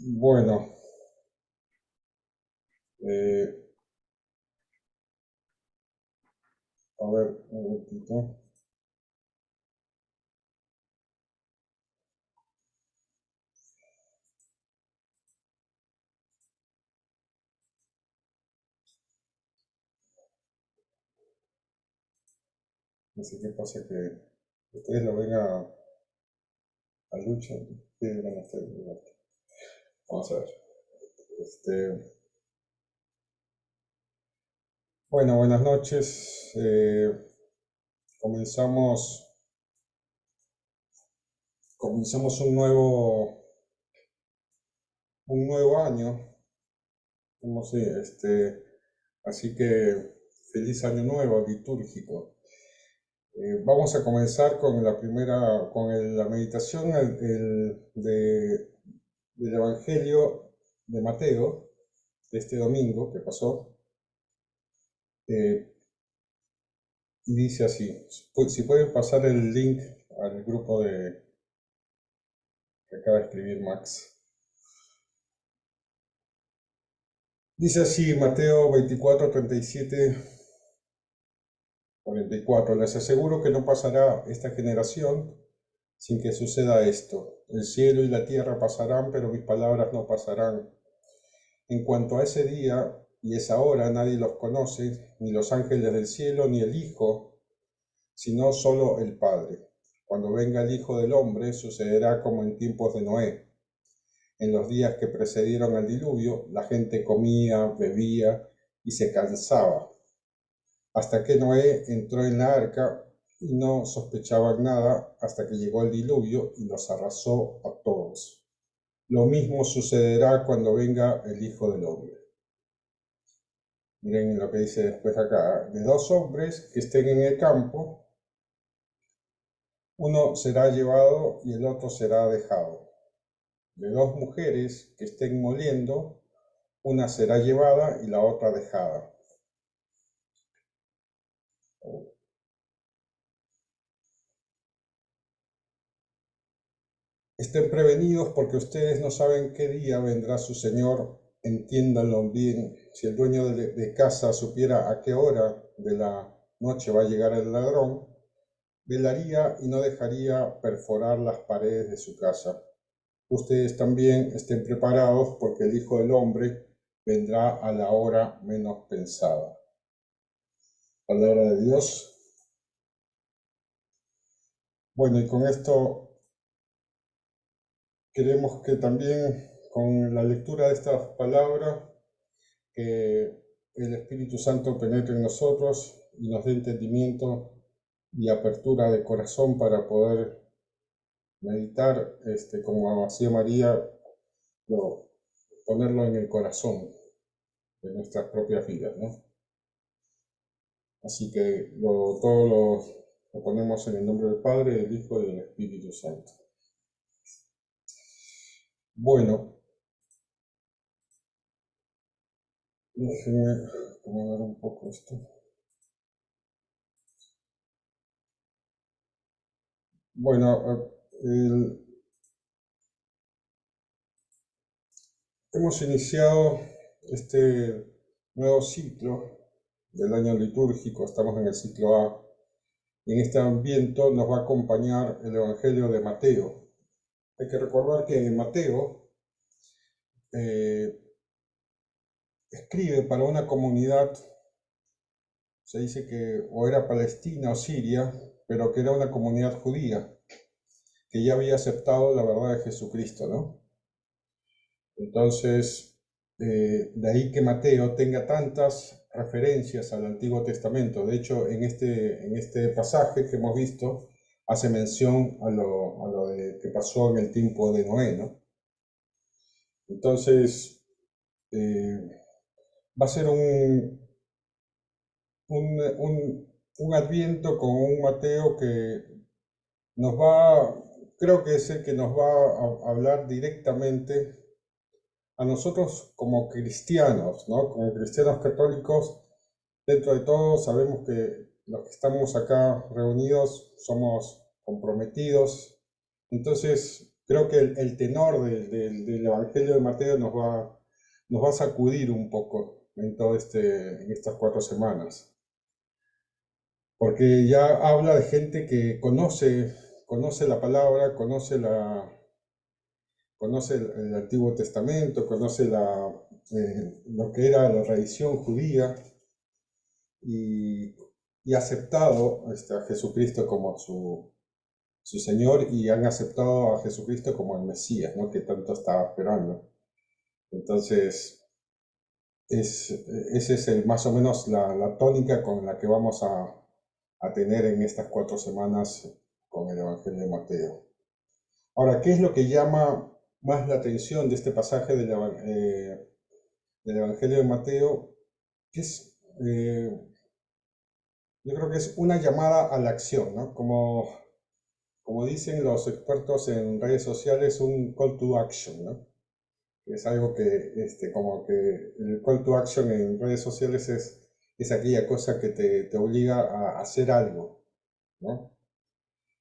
Bueno, eh, a ver, un momentito. No sé qué pasa que ustedes lo ven a Lucho, que van a hacer. Vamos a ver. Este, bueno, buenas noches. Comenzamos, comenzamos un nuevo año. Como si, así que feliz año nuevo litúrgico. Vamos a comenzar con la meditación del Evangelio de Mateo, de este domingo que pasó, eh, y dice así, si pueden pasar el link al grupo que acaba de escribir Max. Dice así, Mateo 24, 37, 44, les aseguro que no pasará esta generación sin que suceda esto. El cielo y la tierra pasarán, pero mis palabras no pasarán. En cuanto a ese día y esa hora, nadie los conoce, ni los ángeles del cielo, ni el Hijo, sino solo el Padre. Cuando venga el Hijo del Hombre, sucederá como en tiempos de Noé. En los días que precedieron al diluvio, la gente comía, bebía y se cansaba, hasta que Noé entró en la arca y no sospechaban nada hasta que llegó el diluvio y los arrasó a todos. Lo mismo sucederá cuando venga el Hijo del Hombre. Miren lo que dice después acá. De dos hombres que estén en el campo, uno será llevado y el otro será dejado. De dos mujeres que estén moliendo, una será llevada y la otra dejada. Estén prevenidos porque ustedes no saben qué día vendrá su Señor. Entiéndanlo bien. Si el dueño de casa supiera a qué hora de la noche va a llegar el ladrón, velaría y no dejaría perforar las paredes de su casa. Ustedes también estén preparados porque el Hijo del Hombre vendrá a la hora menos pensada. Palabra de Dios. Bueno, y con esto queremos que también con la lectura de estas palabras, que el Espíritu Santo penetre en nosotros y nos dé entendimiento y apertura de corazón para poder meditar, como hacía María, ponerlo en el corazón de nuestras propias vidas, ¿no? Así que lo ponemos en el nombre del Padre, del Hijo y del Espíritu Santo. Bueno, déjenme acomodar un poco esto. Bueno, hemos iniciado este nuevo ciclo del año litúrgico, estamos en el ciclo A, y en este ambiente nos va a acompañar el Evangelio de Mateo. Hay que recordar que Mateo eh, escribe para una comunidad, se dice que o era Palestina o Siria, pero que era una comunidad judía, que ya había aceptado la verdad de Jesucristo, ¿no? Entonces, de ahí que Mateo tenga tantas referencias al Antiguo Testamento. De hecho, en este pasaje que hemos visto, hace mención a lo que pasó en el tiempo de Noé, ¿no? Entonces, va a ser un, un adviento con un Mateo que nos va, creo que es el que nos va a hablar directamente a nosotros como cristianos, ¿no? Como cristianos católicos, dentro de todo sabemos que los que estamos acá reunidos somos comprometidos. Entonces, creo que el tenor del Evangelio de Mateo nos va a sacudir un poco en en estas 4 semanas. Porque ya habla de gente que conoce la palabra, conoce el Antiguo Testamento, conoce lo que era la tradición judía y, y ha aceptado a Jesucristo como su Señor y han aceptado a Jesucristo como el Mesías, ¿no? Que tanto estaba esperando. Entonces, es, ese es más o menos la tónica con la que vamos a tener en estas 4 semanas con el Evangelio de Mateo. Ahora, ¿qué es lo que llama más la atención de este pasaje del Evangelio de Mateo? Que yo creo que es una llamada a la acción, ¿no? Como dicen los expertos en redes sociales, un call to action, ¿no? Es algo que, como que el call to action en redes sociales es aquella cosa que te obliga a hacer algo, ¿no?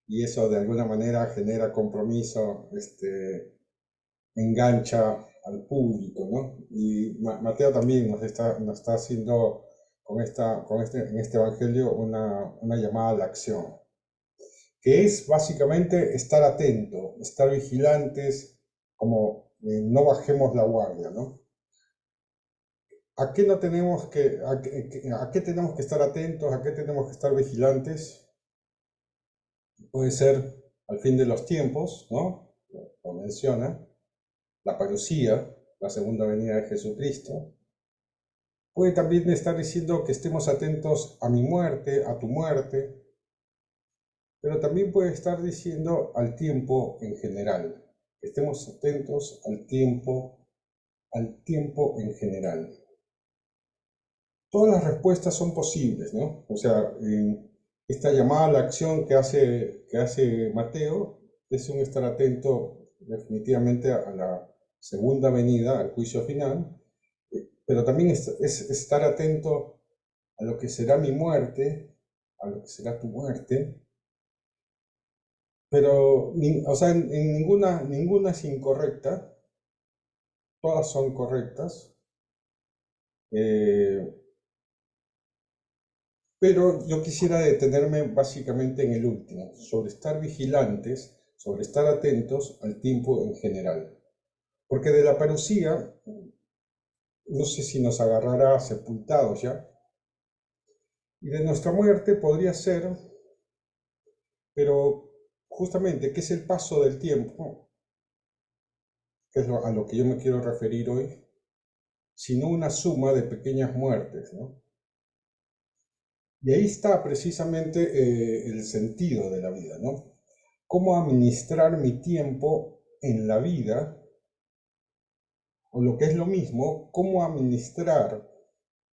Y eso de alguna manera genera compromiso, engancha al público, ¿no? Y Mateo también nos está haciendo en este evangelio una llamada a la acción, que es básicamente estar atento, estar vigilantes, como no bajemos la guardia, ¿no? ¿A qué no tenemos a qué tenemos que estar atentos? ¿A qué tenemos que estar vigilantes? Puede ser al fin de los tiempos, ¿no? Lo menciona, la parucía, la segunda venida de Jesucristo. Puede también estar diciendo que estemos atentos a mi muerte, a tu muerte, pero también puede estar diciendo al tiempo en general, que estemos atentos al tiempo en general. Todas las respuestas son posibles, ¿no? O sea, esta llamada a la acción que hace Mateo es un estar atento definitivamente a la segunda venida, al juicio final, pero también es estar atento a lo que será mi muerte, a lo que será tu muerte, pero, o sea, ninguna es incorrecta, todas son correctas, eh, pero yo quisiera detenerme básicamente en el último, sobre estar vigilantes, sobre estar atentos al tiempo en general. Porque de la parucía, no sé si nos agarrará sepultados ya, y de nuestra muerte podría ser, pero justamente, ¿qué es el paso del tiempo? Que es a lo que yo me quiero referir hoy, sino una suma de pequeñas muertes, ¿no? Y ahí está precisamente el sentido de la vida, ¿no? Cómo administrar mi tiempo en la vida, o lo que es lo mismo, cómo administrar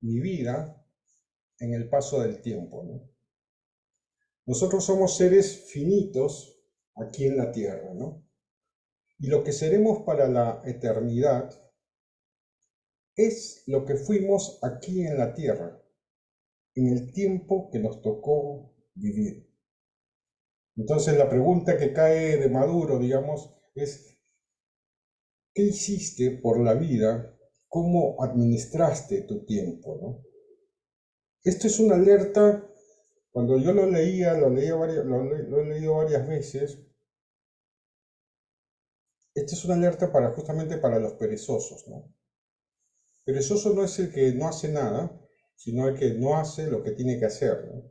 mi vida en el paso del tiempo, ¿no? Nosotros somos seres finitos aquí en la tierra, ¿no? Y lo que seremos para la eternidad es lo que fuimos aquí en la tierra, en el tiempo que nos tocó vivir. Entonces la pregunta que cae de Maduro, digamos, es ¿qué hiciste por la vida? ¿Cómo administraste tu tiempo, no? Esto es una alerta, cuando yo lo he leído varias veces, esto es una alerta justamente para los perezosos, ¿no? Perezoso no es el que no hace nada, sino el que no hace lo que tiene que hacer, ¿no?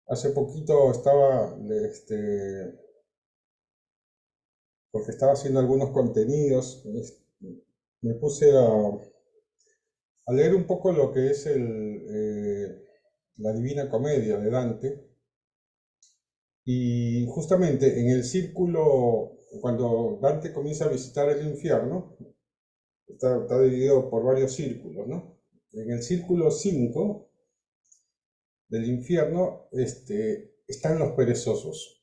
Hace poquito porque estaba haciendo algunos contenidos, me puse a leer un poco lo que es la Divina Comedia de Dante, y justamente en el círculo, cuando Dante comienza a visitar el infierno, está dividido por varios círculos, ¿no? En el círculo 5 del infierno están los perezosos.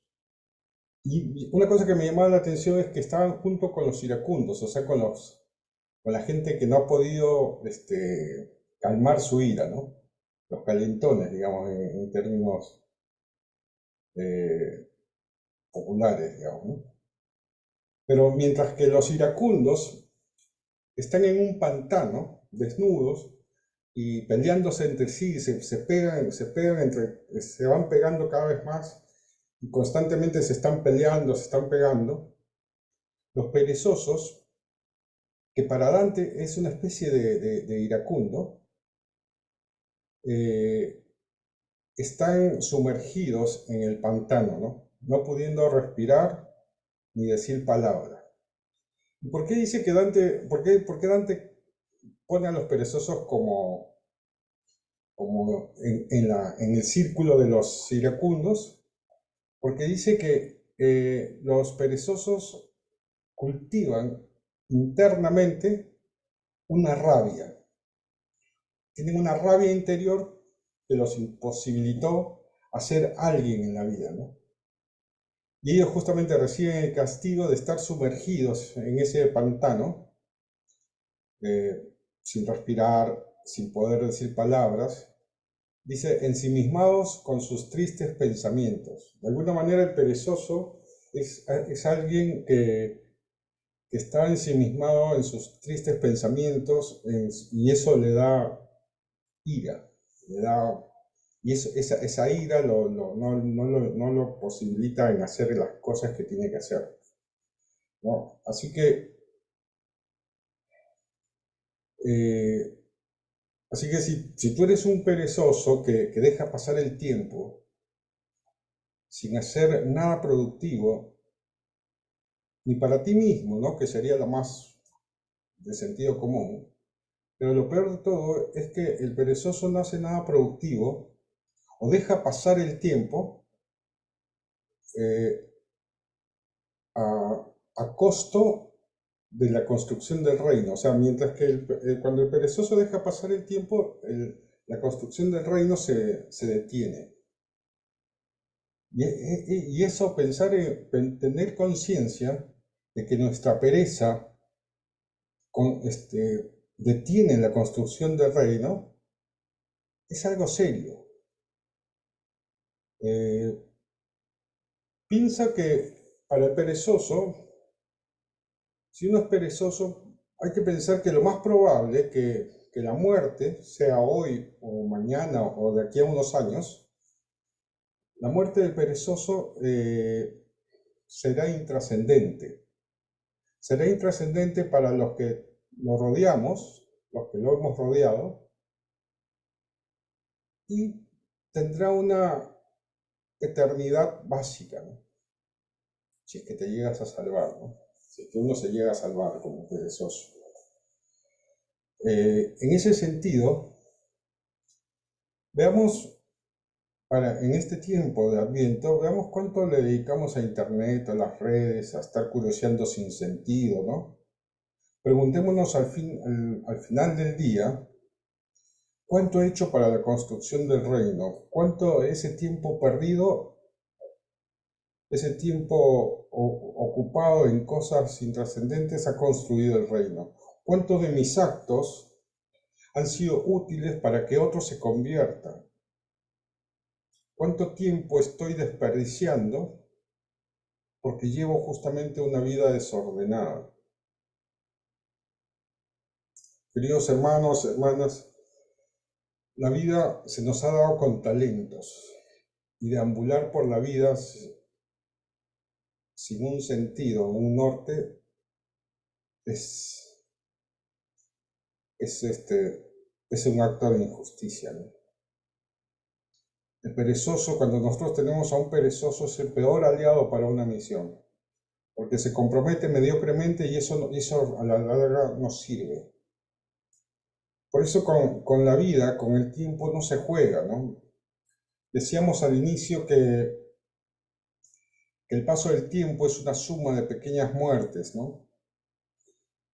Y una cosa que me llamaba la atención es que estaban junto con los iracundos, o sea, con la gente que no ha podido calmar su ira, ¿no? Los calentones, digamos, en términos eh, populares, digamos, ¿no? Pero mientras que los iracundos están en un pantano, desnudos, y peleándose entre sí, se van pegando cada vez más, y constantemente se están peleando, se están pegando. Los perezosos, que para Dante es una especie de iracundo, eh, están sumergidos en el pantano, ¿no? No pudiendo respirar ni decir palabra. ¿Y por qué dice que Dante, por qué Dante pone a los perezosos como en el círculo de los iracundos? Porque dice que los perezosos cultivan internamente una rabia, tienen una rabia interior que los imposibilitó a ser alguien en la vida, ¿no? Y ellos justamente reciben el castigo de estar sumergidos en ese pantano, eh, sin respirar, sin poder decir palabras. Dice, ensimismados con sus tristes pensamientos. De alguna manera el perezoso es alguien que está ensimismado en sus tristes pensamientos y eso le da ira, le da, y esa ira no lo posibilita en hacer las cosas que tiene que hacer, ¿no? Eh, así que si tú eres un perezoso que deja pasar el tiempo sin hacer nada productivo, ni para ti mismo, ¿no? Que sería lo más de sentido común, pero lo peor de todo es que el perezoso no hace nada productivo o deja pasar el tiempo eh, a, a costo de la construcción del reino. O sea, mientras que cuando el perezoso deja pasar el tiempo, la construcción del reino se detiene. Y eso, tener conciencia de que nuestra pereza detiene la construcción del reino, es algo serio. Eh, Piensa que para el perezoso, si uno es perezoso, hay que pensar que lo más probable es que la muerte, sea hoy o mañana o de aquí a unos años, la muerte del perezoso será intrascendente. Será intrascendente para los que lo rodeamos, los que lo hemos rodeado, y tendrá una eternidad básica, ¿no? Si es que te llegas a salvar, ¿no? Si es que uno se llega a salvar como perezoso. En ese sentido, veamos, en este tiempo de Adviento, veamos cuánto le dedicamos a Internet, a las redes, a estar curioseando sin sentido, ¿no? Preguntémonos al final del día, ¿cuánto he hecho para la construcción del reino? ¿Cuánto ese tiempo perdido, ese tiempo ocupado en cosas intrascendentes ha construido el reino? ¿Cuántos de mis actos han sido útiles para que otros se conviertan? ¿Cuánto tiempo estoy desperdiciando porque llevo justamente una vida desordenada? Queridos hermanos, hermanas, la vida se nos ha dado con talentos y deambular por la vida sin un sentido, un norte, es, es, este, es un acto de injusticia, ¿no? El perezoso, cuando nosotros tenemos a un perezoso, es el peor aliado para una misión, porque se compromete mediocremente y eso a la larga no sirve. Por eso con la vida, con el tiempo, no se juega, ¿no? Decíamos al inicio que el paso del tiempo es una suma de pequeñas muertes, ¿no?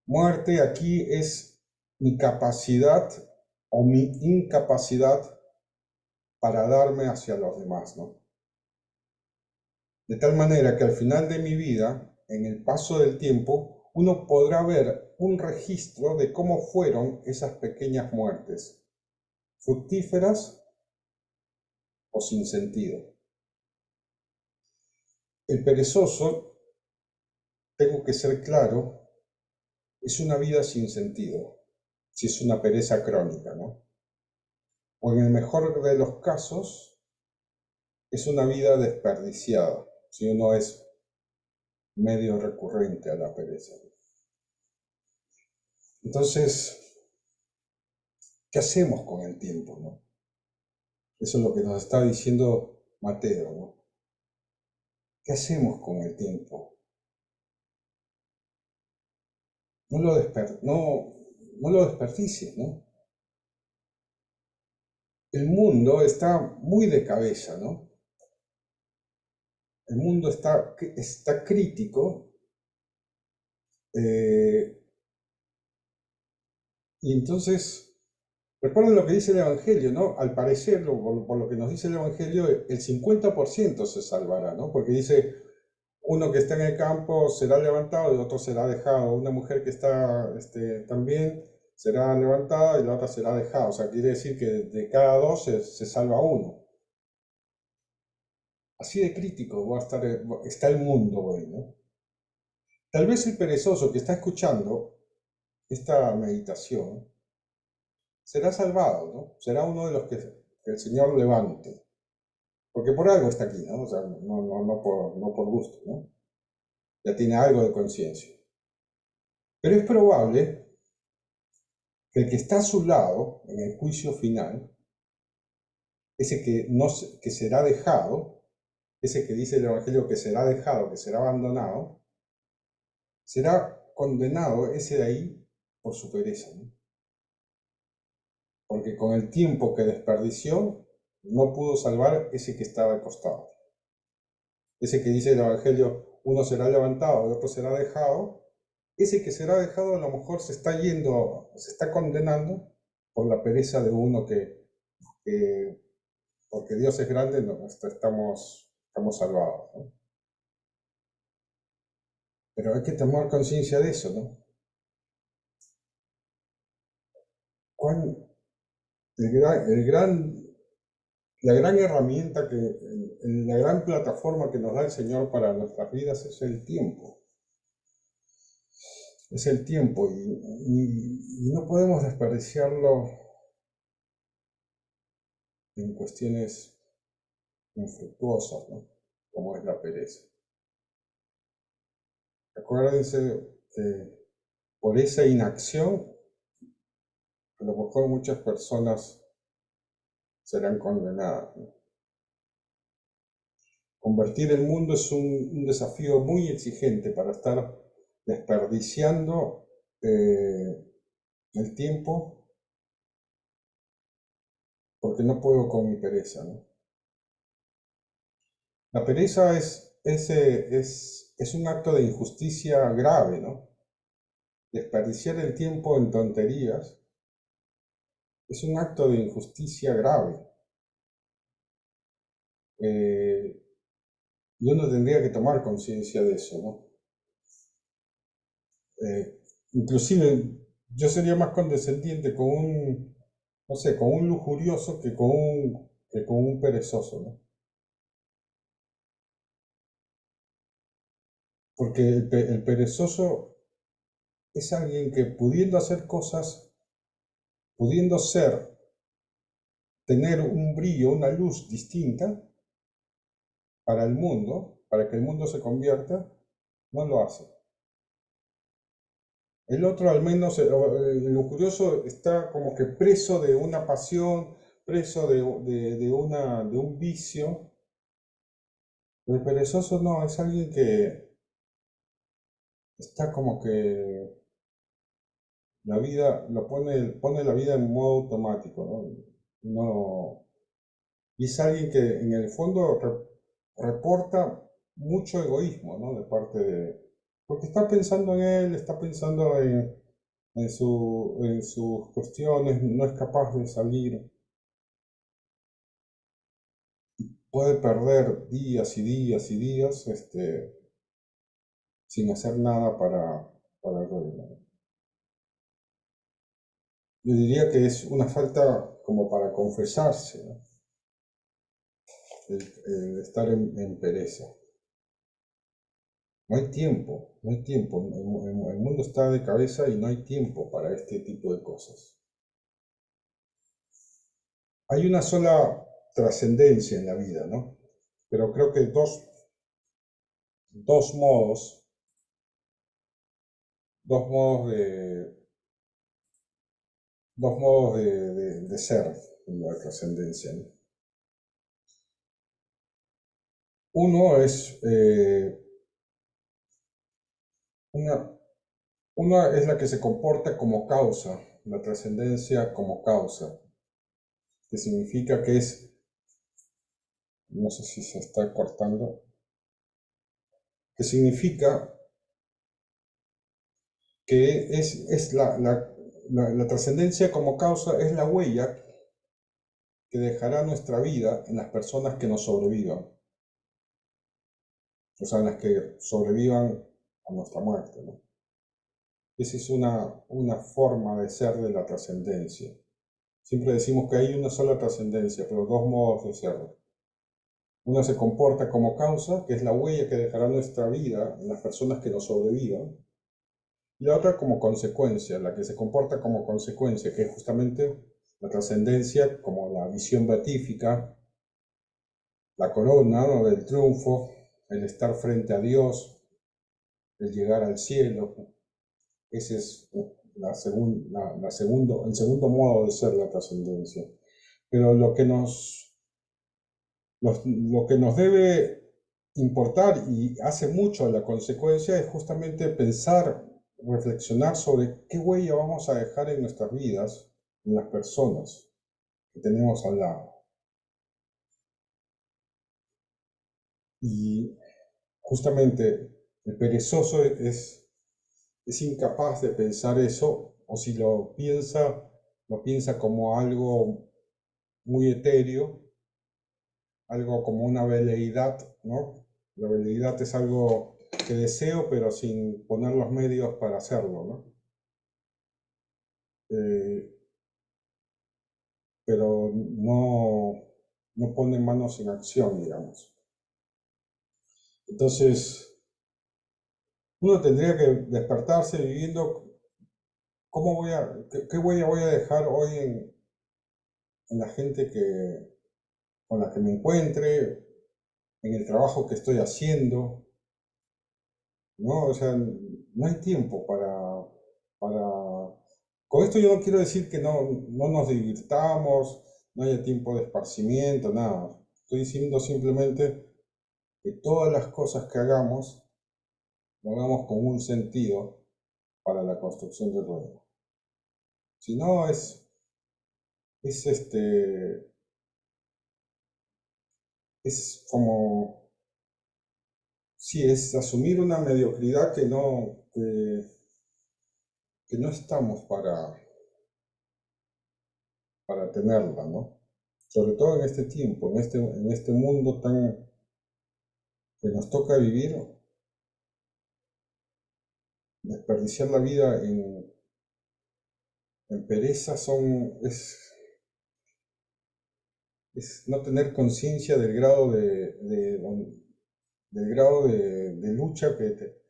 Muerte aquí es mi capacidad o mi incapacidad para darme hacia los demás, ¿no? De tal manera que al final de mi vida, en el paso del tiempo, uno podrá ver un registro de cómo fueron esas pequeñas muertes, fructíferas o sin sentido. El perezoso tengo que ser claro, es una vida sin sentido, si es una pereza crónica, ¿no? O en el mejor de los casos, es una vida desperdiciada, si uno es medio recurrente a la pereza. Entonces, ¿qué hacemos con el tiempo, no? Eso es lo que nos está diciendo Mateo, ¿no? ¿Qué hacemos con el tiempo? No lo desperdicies, ¿no? El mundo está muy de cabeza, ¿no? El mundo está crítico, eh, y entonces, recuerden lo que dice el Evangelio, ¿no? Al parecer, por lo que nos dice el Evangelio, el 50% se salvará, ¿no? Porque dice, uno que está en el campo será levantado y otro será dejado. Una mujer que está también será levantada y la otra será dejada. O sea, quiere decir que de cada dos se salva uno. Así de crítico está el mundo hoy, ¿no? Tal vez el perezoso que está escuchando esta meditación será salvado, ¿no? Será uno de los que el Señor levante. Porque por algo está aquí, ¿no? O sea, no por gusto, ¿no? Ya tiene algo de conciencia. Pero es probable que el que está a su lado en el juicio final, ese que, no, que será dejado, ese que dice el Evangelio que será dejado, que será abandonado, será condenado ese de ahí por su pereza, ¿no? Porque con el tiempo que desperdició, no pudo salvar ese que estaba al costado. Ese que dice el Evangelio, uno será levantado y otro será dejado, ese que será dejado a lo mejor se está yendo, se está condenando por la pereza de uno que porque Dios es grande, estamos salvados, ¿no? Pero hay que tomar conciencia de eso, ¿no? ¿Cuán, la gran herramienta, la gran plataforma que nos da el Señor para nuestras vidas es el tiempo. Es el tiempo y no podemos desperdiciarlo en cuestiones infructuosas, ¿no? Como es la pereza. Acuérdense que por esa inacción, a lo mejor muchas personas serán condenadas, ¿no? Convertir el mundo es un desafío muy exigente para estar desperdiciando el tiempo porque no puedo con mi pereza, ¿no? La pereza es un acto de injusticia grave, ¿no? Desperdiciar el tiempo en tonterías es un acto de injusticia grave. Eh, y uno tendría que tomar conciencia de eso, ¿no? Inclusive yo sería más condescendiente con no sé, con un lujurioso que con un perezoso, ¿no? Porque el perezoso es alguien que pudiendo hacer cosas, pudiendo tener un brillo, una luz distinta para el mundo, para que el mundo se convierta, no lo hace. El otro al menos, el lujurioso está como que preso de una pasión, preso de un vicio. El perezoso no, es alguien que está como que la vida, pone la vida en modo automático, ¿no? No, y es alguien que en el fondo reporta mucho egoísmo, ¿no? De parte porque está pensando en él, está pensando en sus cuestiones, no es capaz de salir, puede perder días y días y días, sin hacer nada para el reino. Yo diría que es una falta como para confesarse, ¿no? El estar en pereza. No hay tiempo, no hay tiempo. El mundo está de cabeza y no hay tiempo para este tipo de cosas. Hay una sola trascendencia en la vida, ¿no? Pero creo que dos modos, dos modos de, dos modos de ser en la trascendencia, ¿no? Uno es, una, una es la que se comporta como causa, la trascendencia como causa, que significa que es, no sé si se está cortando, que significa que es la trascendencia como causa, es la huella que dejará nuestra vida en las personas que nos sobrevivan, o sea, en las que sobrevivan a nuestra muerte, ¿no? Esa es una forma de ser de la trascendencia. Siempre decimos que hay una sola trascendencia, pero dos modos de serlo. Una se comporta como causa, que es la huella que dejará nuestra vida en las personas que nos sobrevivan, y la otra como consecuencia, la que se comporta como consecuencia, que es justamente la trascendencia como la visión beatífica, la corona, ¿no?, del triunfo, el estar frente a Dios, el llegar al cielo. Ese es el segundo modo de ser la trascendencia. Pero lo que nos debe importar y hace mucho la consecuencia es justamente pensar, reflexionar sobre qué huella vamos a dejar en nuestras vidas, en las personas que tenemos al lado. Y justamente el perezoso es incapaz de pensar eso, o si lo piensa como algo muy etéreo, algo como una veleidad, ¿no? La veleidad es algo que deseo, pero sin poner los medios para hacerlo, ¿no? Eh, pero no pone manos en acción, digamos. Entonces, uno tendría que despertarse viviendo qué huella voy a dejar hoy en la gente con la que me encuentre, en el trabajo que estoy haciendo, ¿no? O sea, no hay tiempo para... Con esto yo no quiero decir que no nos divirtamos, no haya tiempo de esparcimiento, nada. Estoy diciendo simplemente que todas las cosas que hagamos, lo hagamos con un sentido para la construcción del reino. Si no, es este, es como, sí, es asumir una mediocridad que no estamos para tenerla, ¿no? Sobre todo en este tiempo, en este mundo tan que nos toca vivir, desperdiciar la vida en pereza es no tener conciencia del grado del grado de lucha que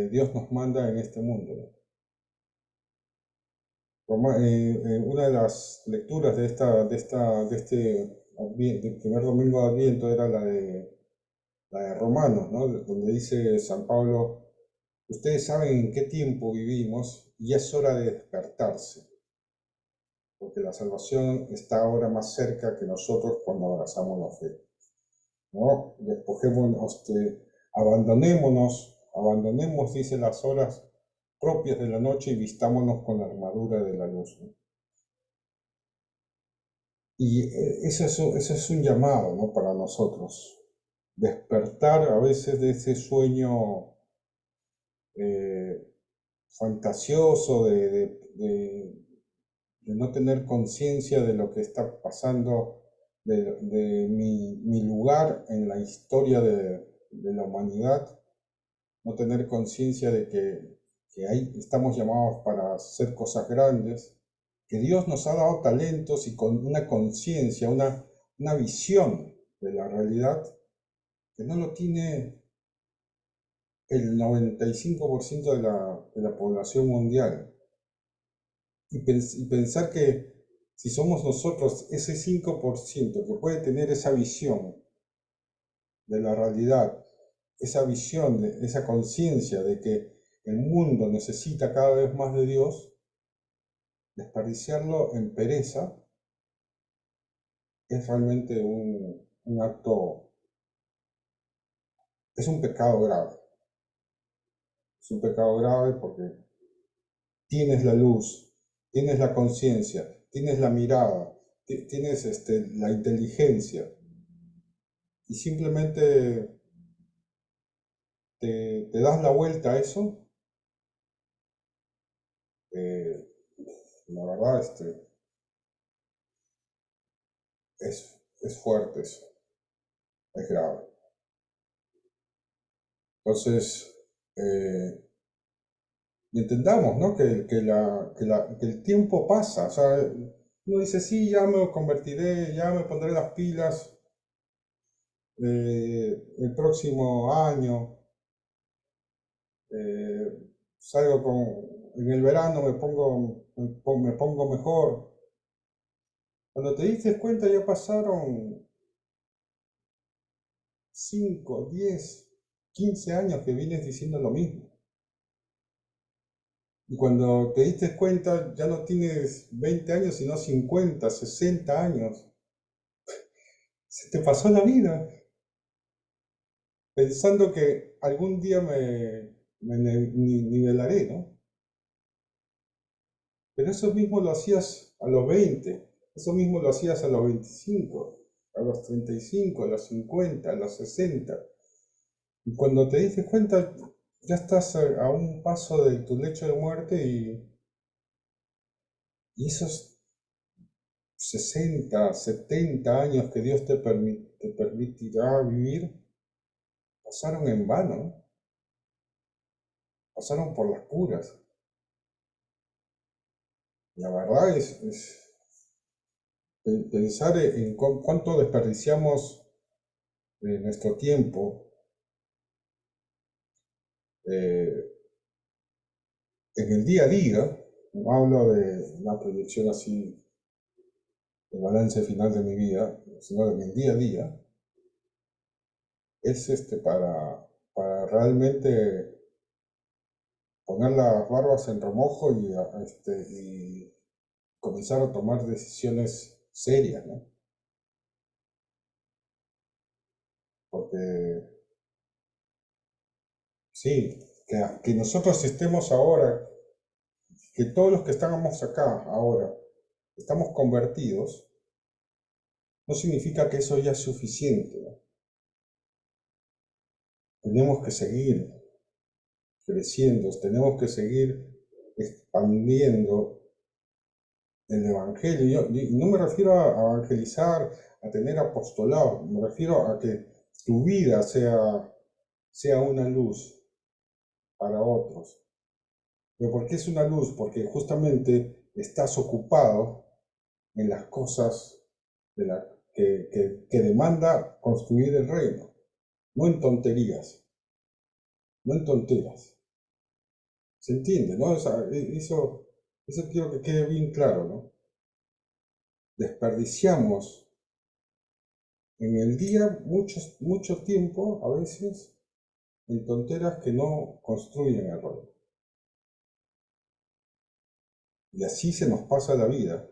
Dios nos manda en este mundo, ¿no? Una de las lecturas de este del primer domingo de Adviento era la de Romanos, ¿no? Donde dice San Pablo: ustedes saben en qué tiempo vivimos y es hora de despertarse, porque la salvación está ahora más cerca que nosotros cuando abrazamos la fe, ¿no? Despojémonos, abandonemos, dice, las horas propias de la noche y vistámonos con la armadura de la luz, ¿no? Y eso es un llamado, ¿no?, para nosotros. Despertar a veces de ese sueño eh, fantasioso de no tener conciencia de lo que está pasando, de mi lugar en la historia de la humanidad, no tener conciencia de que ahí estamos llamados para hacer cosas grandes, que Dios nos ha dado talentos y con una conciencia, una visión de la realidad que no lo tiene el 95% de la población mundial. Y pensar que si somos nosotros ese 5% que puede tener esa visión de la realidad, esa visión, esa conciencia de que el mundo necesita cada vez más de Dios, desperdiciarlo en pereza es realmente un acto, es un pecado grave. Es un pecado grave porque tienes la luz, tienes la conciencia, tienes la mirada, tienes la inteligencia y simplemente te das la vuelta a eso. eh, la verdad es fuerte eso, es grave. Entonces, y entendamos, ¿no? Que el tiempo pasa. O sea, uno dice, sí, ya me convertiré, ya me pondré las pilas el próximo año. Salgo en el verano me pongo mejor. Cuando te diste cuenta ya pasaron 5, 10, 15 años que vienes diciendo lo mismo. Y cuando te diste cuenta ya no tienes 20 años, sino 50, 60 años. Se te pasó la vida pensando que algún día me nivelaré, ¿no? Pero eso mismo lo hacías a los 20, eso mismo lo hacías a los 25, a los 35, a los 50, a los 60. Y cuando te diste cuenta, ya estás a un paso de tu lecho de muerte y esos 60, 70 años que Dios te permitirá vivir pasaron en vano, pasaron por las puras. La verdad es pensar en cuánto desperdiciamos nuestro tiempo eh, en el día a día. No hablo de una proyección así de balance final de mi vida, sino en el día a día, es para realmente poner las barbas en remojo y comenzar a tomar decisiones serias, ¿no? Porque sí, que nosotros estemos ahora, que todos los que estamos acá ahora estamos convertidos, no significa que eso ya es suficiente, ¿no? Tenemos que seguir creciendo, tenemos que seguir expandiendo el Evangelio. Y no me refiero a evangelizar, a tener apostolado, me refiero a que tu vida sea una luz para otros. ¿Pero por qué es una luz? Porque justamente estás ocupado en las cosas que demanda construir el reino, no en tonterías, no en tonteras. ¿Se entiende, no? O sea, eso quiero que quede bien claro, ¿no? Desperdiciamos en el día mucho tiempo, a veces, en tonteras que no construyen el reino. Y así se nos pasa la vida.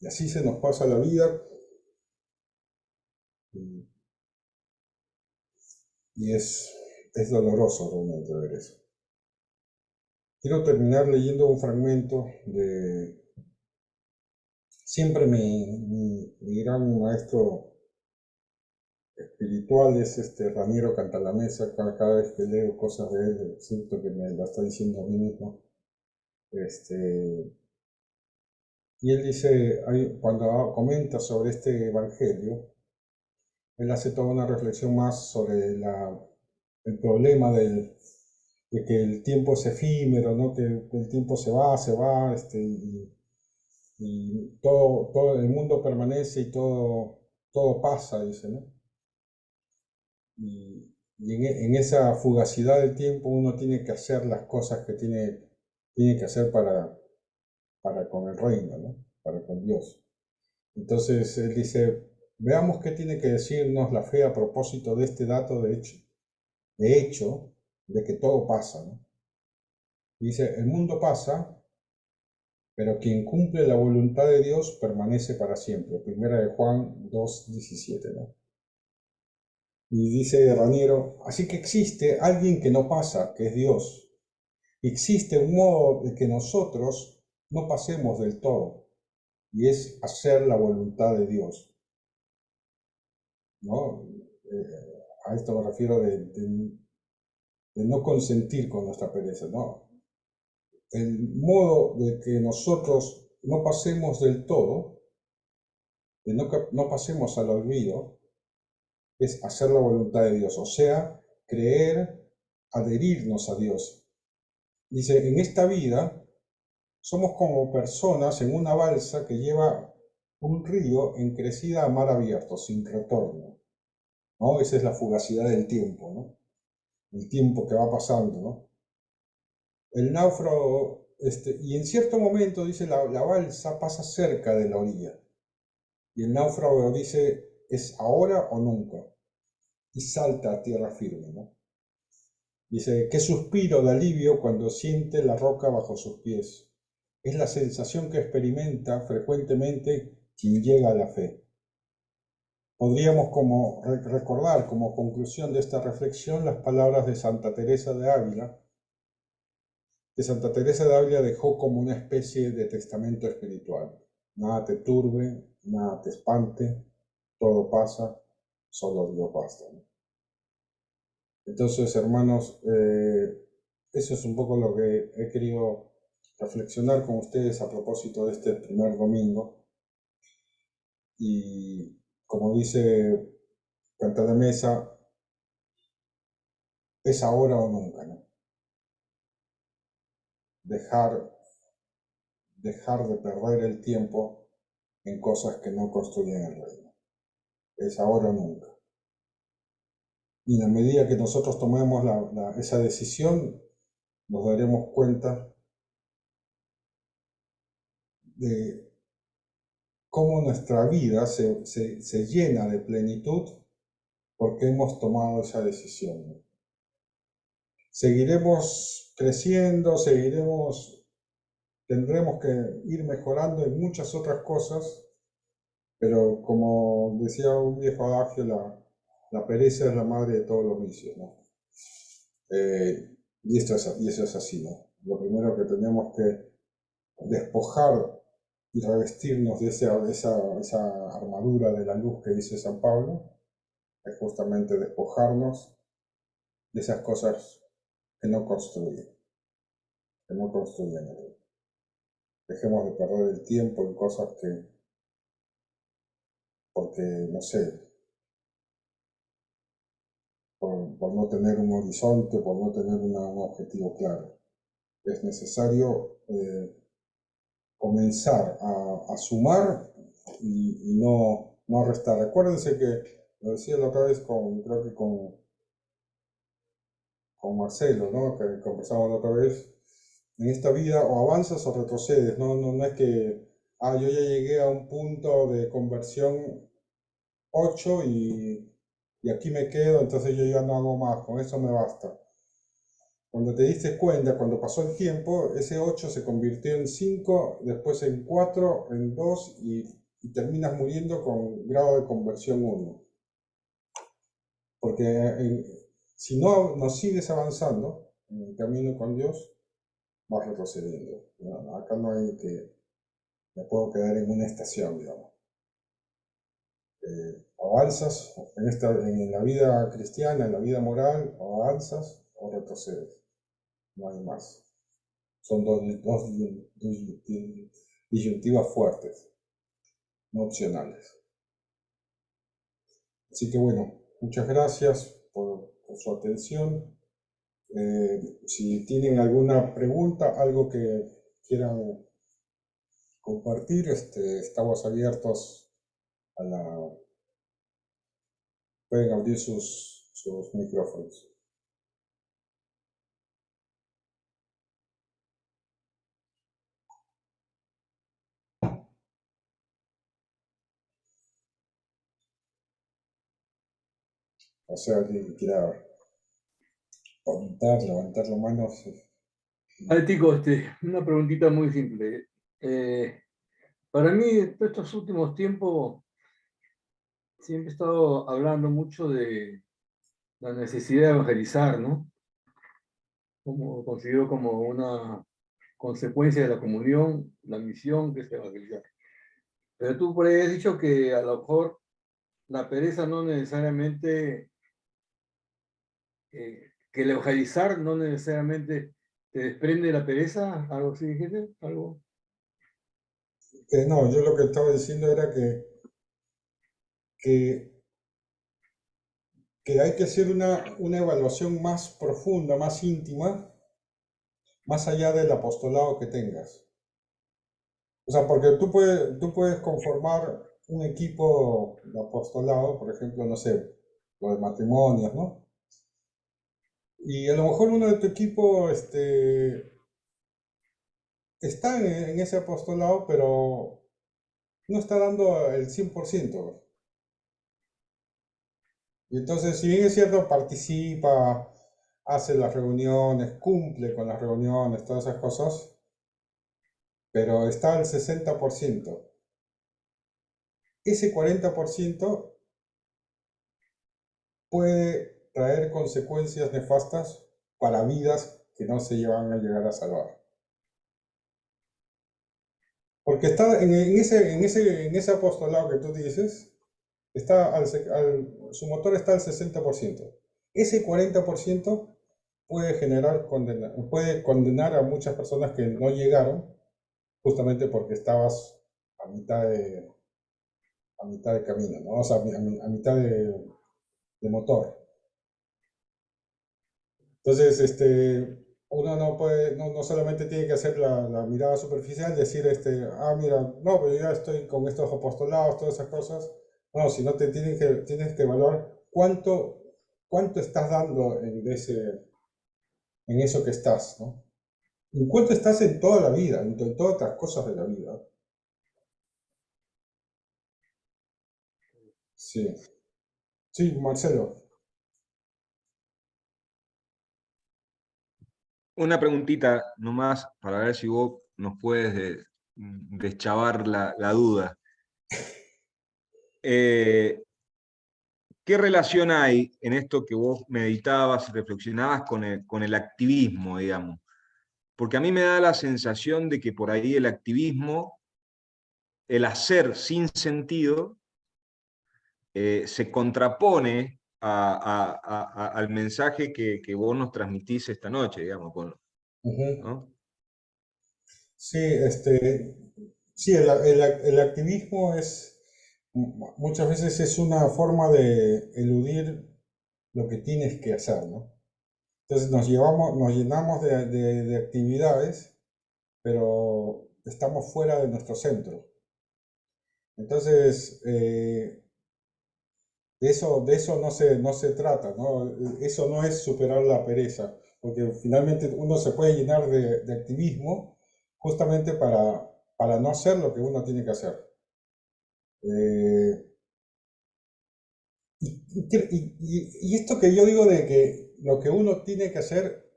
Y así se nos pasa la vida. Y, y es doloroso realmente ver eso. Quiero terminar leyendo un fragmento de siempre mi gran maestro espiritual es Ramiro Cantalamessa. Cada vez que leo cosas de él, siento que me la está diciendo a mí mismo. Y él dice, cuando comenta sobre este evangelio, él hace toda una reflexión más sobre el problema de que el tiempo es efímero, ¿no? Que el tiempo se va, y todo el mundo permanece y todo pasa, dice, ¿no? Y, en esa fugacidad del tiempo uno tiene que hacer las cosas que tiene que hacer para con el reino, ¿no? Para con Dios. Entonces él dice, veamos qué tiene que decirnos la fe a propósito de este dato de hecho, de que todo pasa, ¿no? Dice, el mundo pasa, pero quien cumple la voluntad de Dios permanece para siempre. Primera de Juan 2:17, ¿no? Y dice Raniero, así que existe alguien que no pasa, que es Dios. Existe un modo de que nosotros no pasemos del todo, y es hacer la voluntad de Dios, ¿no? A esto me refiero de no consentir con nuestra pereza, ¿no? El modo de que nosotros no pasemos del todo, de no pasemos al olvido, es hacer la voluntad de Dios, o sea, creer, adherirnos a Dios. Dice, en esta vida somos como personas en una balsa que lleva un río en crecida a mar abierto, sin retorno, ¿no? Esa es la fugacidad del tiempo, ¿no? El tiempo que va pasando, ¿no? El náufrago, y en cierto momento, dice, la balsa pasa cerca de la orilla, y el náufrago dice, es ahora o nunca, y salta a tierra firme, ¿no? Dice, qué suspiro de alivio cuando siente la roca bajo sus pies. Es la sensación que experimenta frecuentemente quien llega a la fe. Podríamos recordar como conclusión de esta reflexión las palabras de Santa Teresa de Ávila, que Santa Teresa de Ávila dejó como una especie de testamento espiritual. Nada te turbe, nada te espante, todo pasa, solo Dios basta, ¿no? Entonces, hermanos, eso es un poco lo que he querido reflexionar con ustedes a propósito de este primer domingo. Y como dice Cantar de Mesa, es ahora o nunca, ¿no? Dejar de perder el tiempo en cosas que no construyen el reino. Es ahora o nunca. Y en la medida que nosotros tomemos esa decisión, nos daremos cuenta de cómo nuestra vida se llena de plenitud porque hemos tomado esa decisión. Seguiremos creciendo, tendremos que ir mejorando en muchas otras cosas, pero como decía un viejo adagio, la pereza es la madre de todos los vicios, ¿no? Y eso es así, ¿no? Lo primero que tenemos que despojar y revestirnos de esa armadura de la luz que dice San Pablo, es justamente despojarnos de esas cosas que no construyen, que no construyen. Dejemos de perder el tiempo en cosas porque, no sé, por no tener un horizonte, por no tener un objetivo claro. Es necesario comenzar a sumar y no a restar. Recuérdense que, lo decía la otra vez creo que con Marcelo, ¿no? Que conversamos la otra vez, en esta vida o avanzas o retrocedes, no es que, yo ya llegué a un punto de conversión 8 y aquí me quedo, entonces yo ya no hago más, con eso me basta. Cuando te diste cuenta, cuando pasó el tiempo, ese 8 se convirtió en 5, después en 4, en 2 y terminas muriendo con grado de conversión 1. Porque si no sigues avanzando en el camino con Dios, vas retrocediendo. ¿No? Acá no hay que, me puedo quedar en una estación, digamos. Avanzas en la vida cristiana, en la vida moral, o avanzas o retrocedes. No hay más. Son dos disyuntivas fuertes, no opcionales. Así que bueno, muchas gracias por su atención. Si tienen alguna pregunta, algo que quieran compartir, estamos abiertos pueden abrir sus sus micrófonos. O sea, alguien que quiera levantar la mano. A ver, Tico, una preguntita muy simple. Para mí, estos últimos tiempos, siempre he estado hablando mucho de la necesidad de evangelizar, ¿no? Como considero como una consecuencia de la comunión, la misión que es evangelizar. Pero tú por ahí has dicho que a lo mejor la pereza no necesariamente, que el evangelizar no necesariamente te desprende de la pereza, algo así dijiste, algo. No, yo lo que estaba diciendo era que, que hay que hacer una evaluación más profunda, más íntima, más allá del apostolado que tengas. O sea, porque tú puedes conformar un equipo de apostolado, por ejemplo, no sé, lo de matrimonios, ¿no? Y a lo mejor uno de tu equipo está en ese apostolado, pero no está dando el 100%. Y entonces, si bien es cierto, participa, hace las reuniones, cumple con las reuniones, todas esas cosas, pero está al 60%. Ese 40% puede traer consecuencias nefastas para vidas que no se van a llegar a salvar. Porque está en ese apostolado que tú dices, su motor está al 60%. Ese 40% puede condenar a muchas personas que no llegaron justamente porque estabas a mitad de camino, ¿no? O sea, a mitad de motor. Entonces, uno no puede, no solamente tiene que hacer la mirada superficial, decir, mira, no, pero yo ya estoy con estos apostolados, todas esas cosas. No, sino tienes que evaluar cuánto estás dando en eso que estás, ¿no? En cuánto estás en toda la vida, en todas otras cosas de la vida. Sí, sí, Marcelo. Una preguntita nomás para ver si vos nos puedes deschavar la duda. ¿Qué relación hay en esto que vos meditabas y reflexionabas con el activismo, digamos? Porque a mí me da la sensación de que por ahí el activismo, el hacer sin sentido, se contrapone al mensaje que vos nos transmitís esta noche, digamos, Ujú. ¿no? Sí, sí, el activismo muchas veces es una forma de eludir lo que tienes que hacer, ¿no? Entonces nos llenamos de actividades, pero estamos fuera de nuestro centro. Entonces, de eso no se trata, ¿no? Eso no es superar la pereza, porque finalmente uno se puede llenar de activismo justamente para no hacer lo que uno tiene que hacer. Eh, y esto que yo digo de que lo que uno tiene que hacer,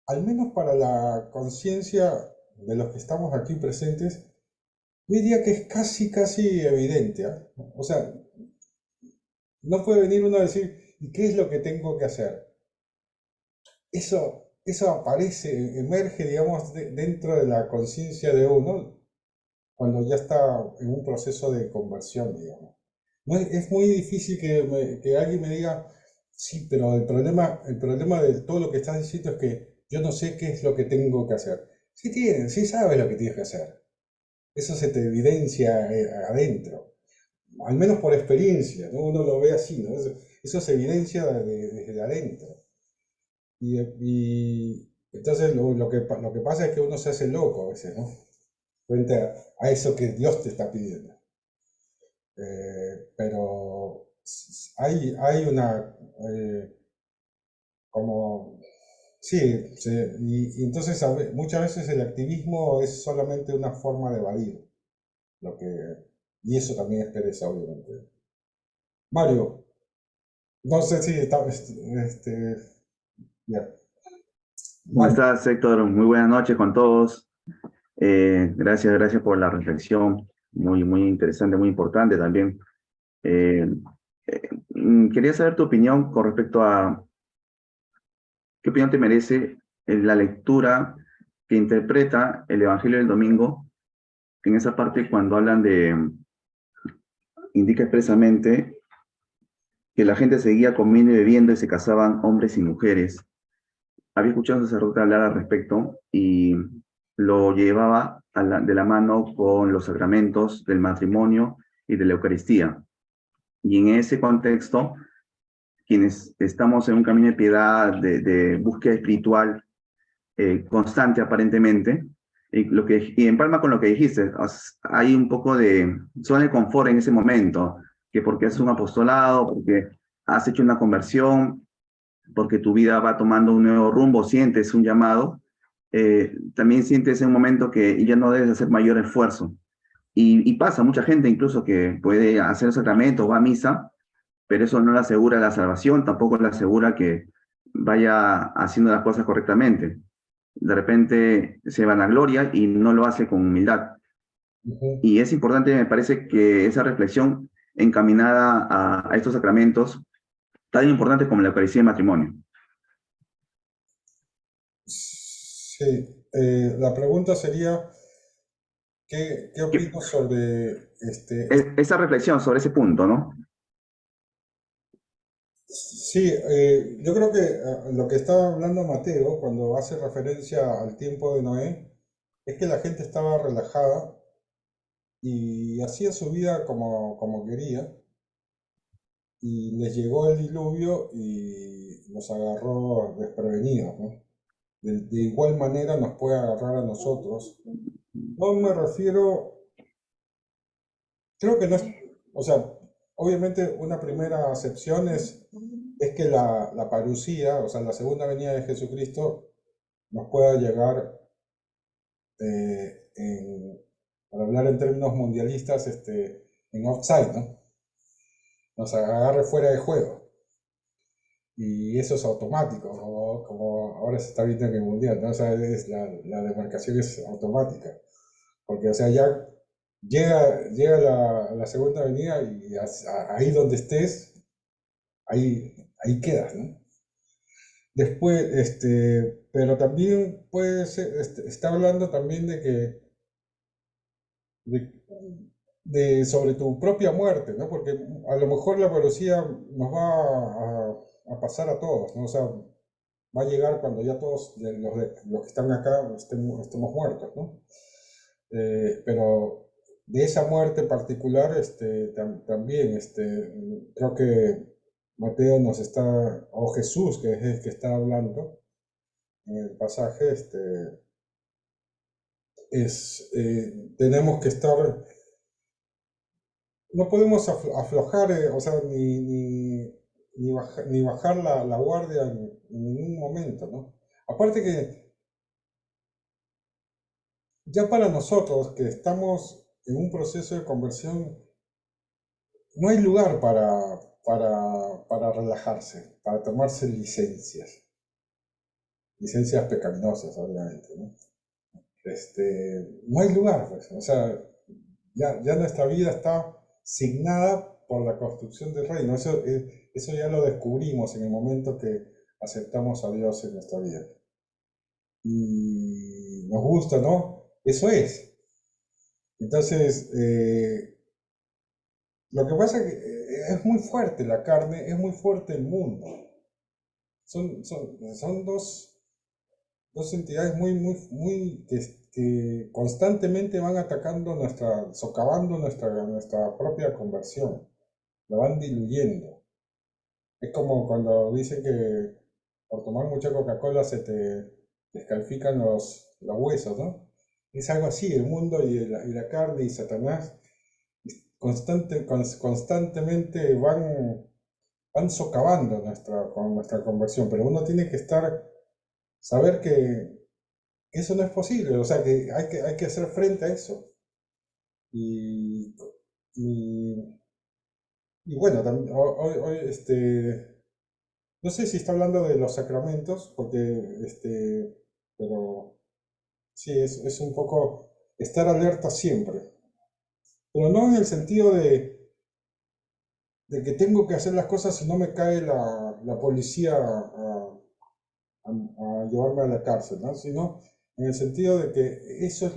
al menos para la conciencia de los que estamos aquí presentes, yo diría que es casi, casi evidente, ¿ah? O sea, no puede venir uno a decir, ¿y qué es lo que tengo que hacer? Eso aparece, emerge, digamos, dentro de la conciencia de uno cuando ya está en un proceso de conversión, digamos. No es muy difícil que alguien me diga, sí, pero el problema de todo lo que estás diciendo es que yo no sé qué es lo que tengo que hacer. Sí sabes lo que tienes que hacer. Eso se te evidencia adentro, al menos por experiencia, ¿no? Uno lo ve así, ¿no? Eso se evidencia desde adentro. Y entonces lo que pasa es que uno se hace loco a veces, ¿no? Frente a eso que Dios te está pidiendo. Pero hay una, como, sí, y entonces muchas veces el activismo es solamente una forma de evadir lo que, y eso también es pereza, obviamente. Mario, no sé si está, ya. ¿Cómo Mario, estás, Héctor? Muy buenas noches con todos. Gracias por la reflexión. Muy interesante, muy importante también. Eh, Quería saber tu opinión con respecto a qué opinión te merece la lectura que interpreta el Evangelio del Domingo, en esa parte cuando hablan indica expresamente que la gente seguía comiendo y bebiendo y se casaban hombres y mujeres. Había escuchado a un sacerdote hablar al respecto y lo llevaba de la mano con los sacramentos del matrimonio y de la Eucaristía. Y en ese contexto, quienes estamos en un camino de piedad, de búsqueda espiritual constante aparentemente, y empalma con lo que dijiste, hay un poco de zona de confort en ese momento, que porque es un apostolado, porque has hecho una conversión, porque tu vida va tomando un nuevo rumbo, sientes un llamado, también sientes en un momento que ya no debes hacer mayor esfuerzo. Y pasa, mucha gente incluso que puede hacer el sacramento, va a misa, pero eso no le asegura la salvación, tampoco le asegura que vaya haciendo las cosas correctamente. De repente se vanagloria y no lo hace con humildad. Y es importante, me parece, que esa reflexión encaminada a estos sacramentos, tan importantes como la Eucaristía y el matrimonio. sí, la pregunta sería, ¿qué opino sobre Esa reflexión sobre ese punto, ¿no? Sí, yo creo que lo que estaba hablando Mateo cuando hace referencia al tiempo de Noé es que la gente estaba relajada y hacía su vida como quería y les llegó el diluvio y los agarró desprevenidos, ¿no? De igual manera nos puede agarrar a nosotros. No me refiero, creo que no es, o sea, obviamente una primera acepción es que la parucía, o sea, la segunda venida de Jesucristo, nos pueda llegar, para hablar en términos mundialistas, en offside, ¿no? Nos agarre fuera de juego. Y eso es automático, como ahora se está viendo en el mundial, ¿no? O sea, la demarcación es automática. Porque, o sea, ya llega la segunda avenida y ahí donde estés, ahí quedas, ¿no? Después, pero también puede ser, está hablando también de, sobre tu propia muerte, ¿no? Porque a lo mejor la parucía nos va a pasar a todos, ¿no? O sea, va a llegar cuando ya todos los que están acá estemos muertos, ¿no? Pero de esa muerte particular, también, creo que Mateo nos está, o Jesús, que es el que está hablando en el pasaje, tenemos que estar, no podemos aflojar, o sea, ni bajar la guardia en ningún momento, ¿no? Aparte que ya para nosotros que estamos en un proceso de conversión, no hay lugar para relajarse, para tomarse licencias pecaminosas, obviamente, ¿no? No hay lugar, pues, o sea, ya nuestra vida está signada por la construcción del reino. Eso ya lo descubrimos en el momento que aceptamos a Dios en nuestra vida. Y nos gusta, ¿no? Eso es. Entonces, lo que pasa es que es muy fuerte la carne, es muy fuerte el mundo. Son dos entidades que constantemente van atacando socavando nuestra propia conversión, la van diluyendo. Es como cuando dicen que por tomar mucha Coca-Cola se te descalcifican los huesos, ¿no? Es algo así, el mundo y la carne y Satanás constantemente van socavando con nuestra conversión, pero uno tiene que saber que eso no es posible, o sea, que hay que hacer frente a eso. Y, y, y bueno, también, hoy, no sé si está hablando de los sacramentos, porque, pero sí, es un poco estar alerta siempre, pero no en el sentido de que tengo que hacer las cosas si no me cae la policía a llevarme a la cárcel, ¿no? Sino en el sentido de que eso es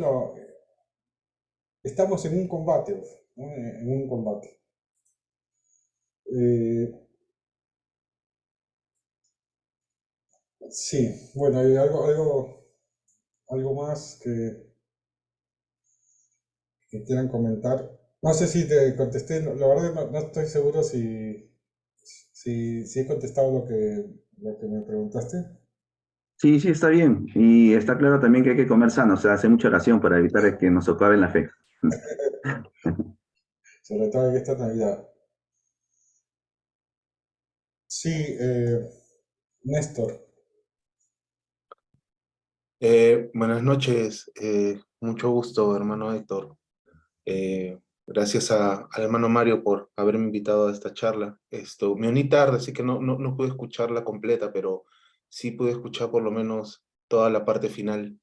estamos en un combate, ¿no? En un combate. Eh, sí, bueno, hay algo más que quieran comentar. No sé si te contesté, la verdad no estoy seguro si he contestado lo que me preguntaste. Sí, sí, está bien. Y está claro también que hay que comer sano, o sea, hacer mucha oración para evitar que nos socaven la fe. Sobre todo en esta Navidad. Sí, Néstor. Buenas noches, mucho gusto, hermano Héctor. Gracias al hermano Mario por haberme invitado a esta charla. Me uní tarde, así que no pude escucharla completa, pero sí pude escuchar por lo menos toda la parte final.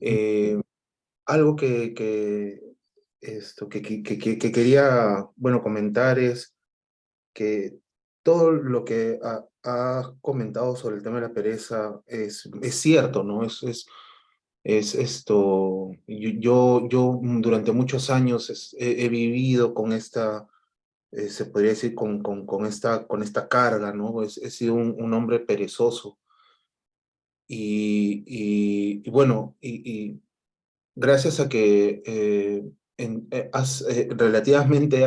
Eh, Algo que quería, bueno, comentar es que todo lo que has comentado sobre el tema de la pereza es cierto, ¿no? Es esto, yo durante muchos años he vivido con esta, se podría decir, con esta carga, ¿no? He sido un hombre perezoso y bueno, y gracias a que relativamente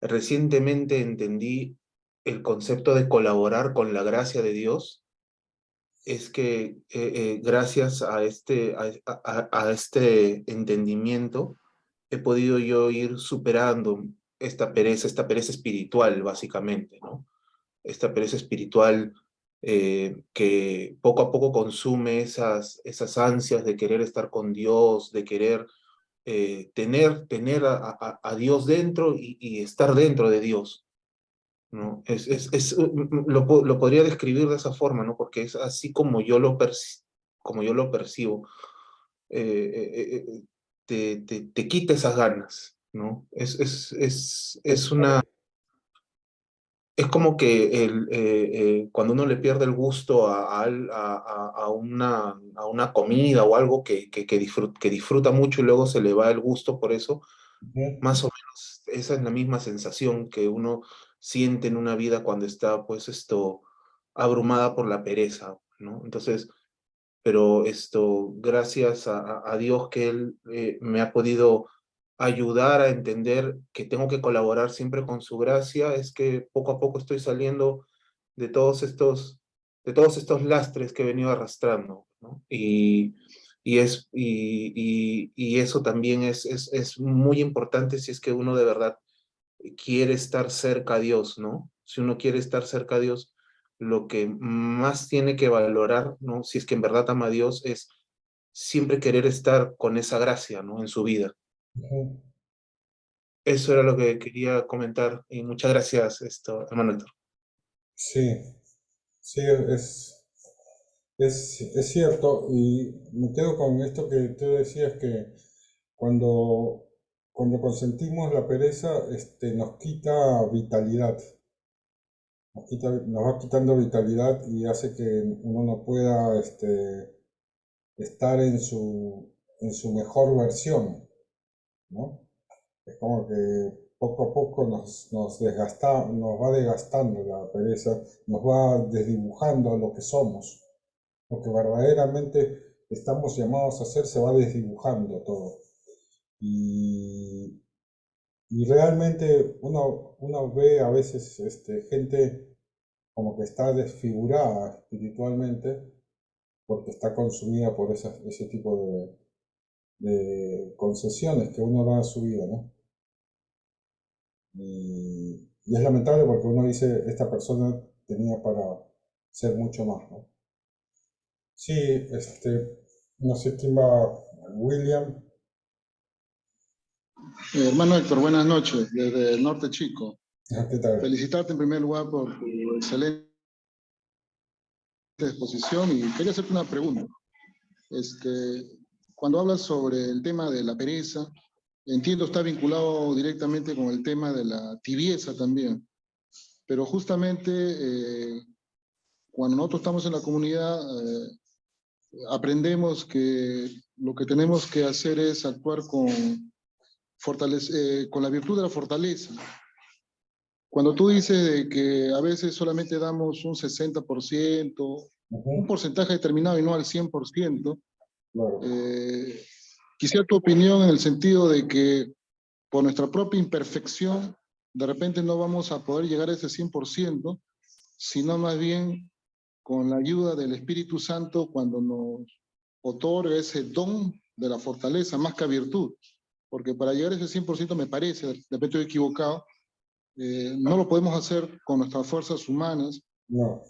recientemente entendí el concepto de colaborar con la gracia de Dios, es que gracias a este entendimiento he podido yo ir superando esta pereza espiritual, básicamente, ¿no? Esta pereza espiritual que poco a poco consume esas ansias de querer estar con Dios, de querer tener a Dios dentro y estar dentro de Dios, ¿no? Lo podría describir de esa forma, ¿no? Porque es así como como yo lo percibo. Eh, eh, eh, te quita esas ganas, ¿no? Es como que cuando uno le pierde el gusto a una comida o algo que disfruta mucho y luego se le va el gusto por eso, Ujú, más o menos esa es la misma sensación que uno siente en una vida cuando está, pues, abrumada por la pereza, ¿no? Entonces, pero gracias a Dios que Él me ha podido ayudar a entender que tengo que colaborar siempre con su gracia, es que poco a poco estoy saliendo de de todos estos lastres que he venido arrastrando, ¿no? Y eso también es muy importante si es que uno de verdad quiere estar cerca a Dios, ¿no? Si uno quiere estar cerca a Dios, lo que más tiene que valorar, ¿no? Si es que en verdad ama a Dios, es siempre querer estar con esa gracia, ¿no? En su vida. ujú. Eso era lo que quería comentar y muchas gracias, hermano Héctor. Sí, sí, es cierto, y me quedo con esto que tú decías que cuando, cuando consentimos la pereza, nos quita vitalidad, nos va quitando vitalidad y hace que uno no pueda, estar en su mejor versión, ¿no? Es como que poco a poco nos va desgastando la pereza, nos va desdibujando lo que somos, lo que verdaderamente estamos llamados a hacer, se va desdibujando todo. Y, y realmente uno ve a veces gente como que está desfigurada espiritualmente porque está consumida por ese tipo de concesiones que uno da a su vida, ¿no? Y es lamentable porque uno dice, esta persona tenía para ser mucho más, ¿no? Sí, no sé quién va, William. Hermano Héctor, buenas noches, desde el Norte Chico. ¿Qué tal? Felicitarte en primer lugar por tu excelente exposición y quería hacerte una pregunta. Cuando hablas sobre el tema de la pereza, entiendo está vinculado directamente con el tema de la tibieza también, pero justamente cuando nosotros estamos en la comunidad aprendemos que lo que tenemos que hacer es actuar con la virtud de la fortaleza. Cuando tú dices de que a veces solamente damos un 60%, un porcentaje determinado y no al 100%, Claro. quisiera tu opinión en el sentido de que por nuestra propia imperfección, de repente no vamos a poder llegar a ese 100%, sino más bien con la ayuda del Espíritu Santo cuando nos otorga ese don de la fortaleza, más que virtud. Porque para llegar a ese 100% me parece, de repente estoy equivocado, no lo podemos hacer con nuestras fuerzas humanas, No.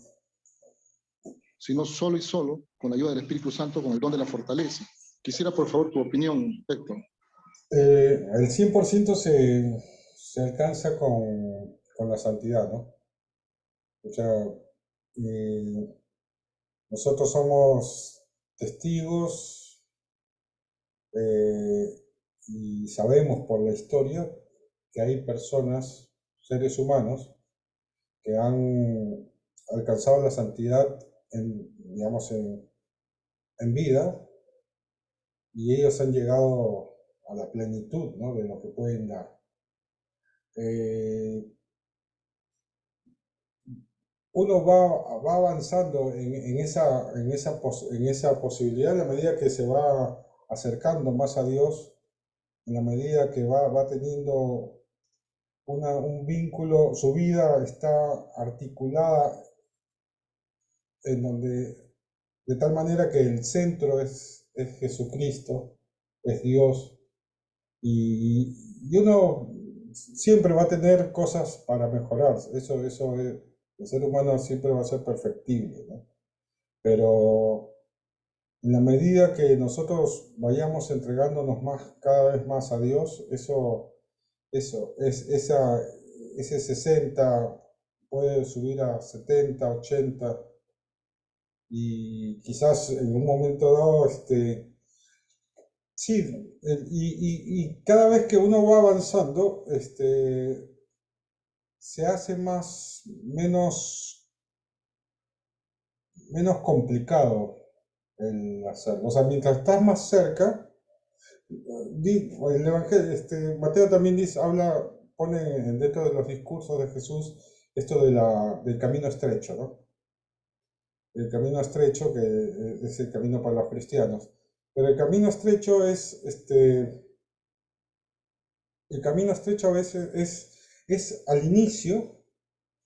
sino solo y solo con la ayuda del Espíritu Santo, con el don de la fortaleza. Quisiera, por favor, tu opinión, Héctor. El 100% se alcanza con la santidad, ¿no? O sea, nosotros somos testigos y sabemos por la historia que hay personas, seres humanos, que han alcanzado la santidad digamos, en vida, y ellos han llegado a la plenitud, ¿no?, de lo que pueden dar. Uno va avanzando en esa posibilidad a la medida que se va acercando más a Dios, en la medida que va teniendo un vínculo, su vida está articulada en donde, de tal manera que el centro es Jesucristo, es Dios, y uno siempre va a tener cosas para mejorar. Eso es, el ser humano siempre va a ser perfectible, ¿no? Pero en la medida que nosotros vayamos entregándonos cada vez más a Dios, ese 60 puede subir a 70, 80, y quizás en un momento dado, sí, y cada vez que uno va avanzando, se hace menos complicado el hacerlo. O sea, mientras estás más cerca, el Evangelio, Mateo también pone dentro de los discursos de Jesús esto del camino estrecho, ¿no? El camino estrecho, que es el camino para los cristianos. Pero el camino estrecho el camino estrecho a veces es al inicio,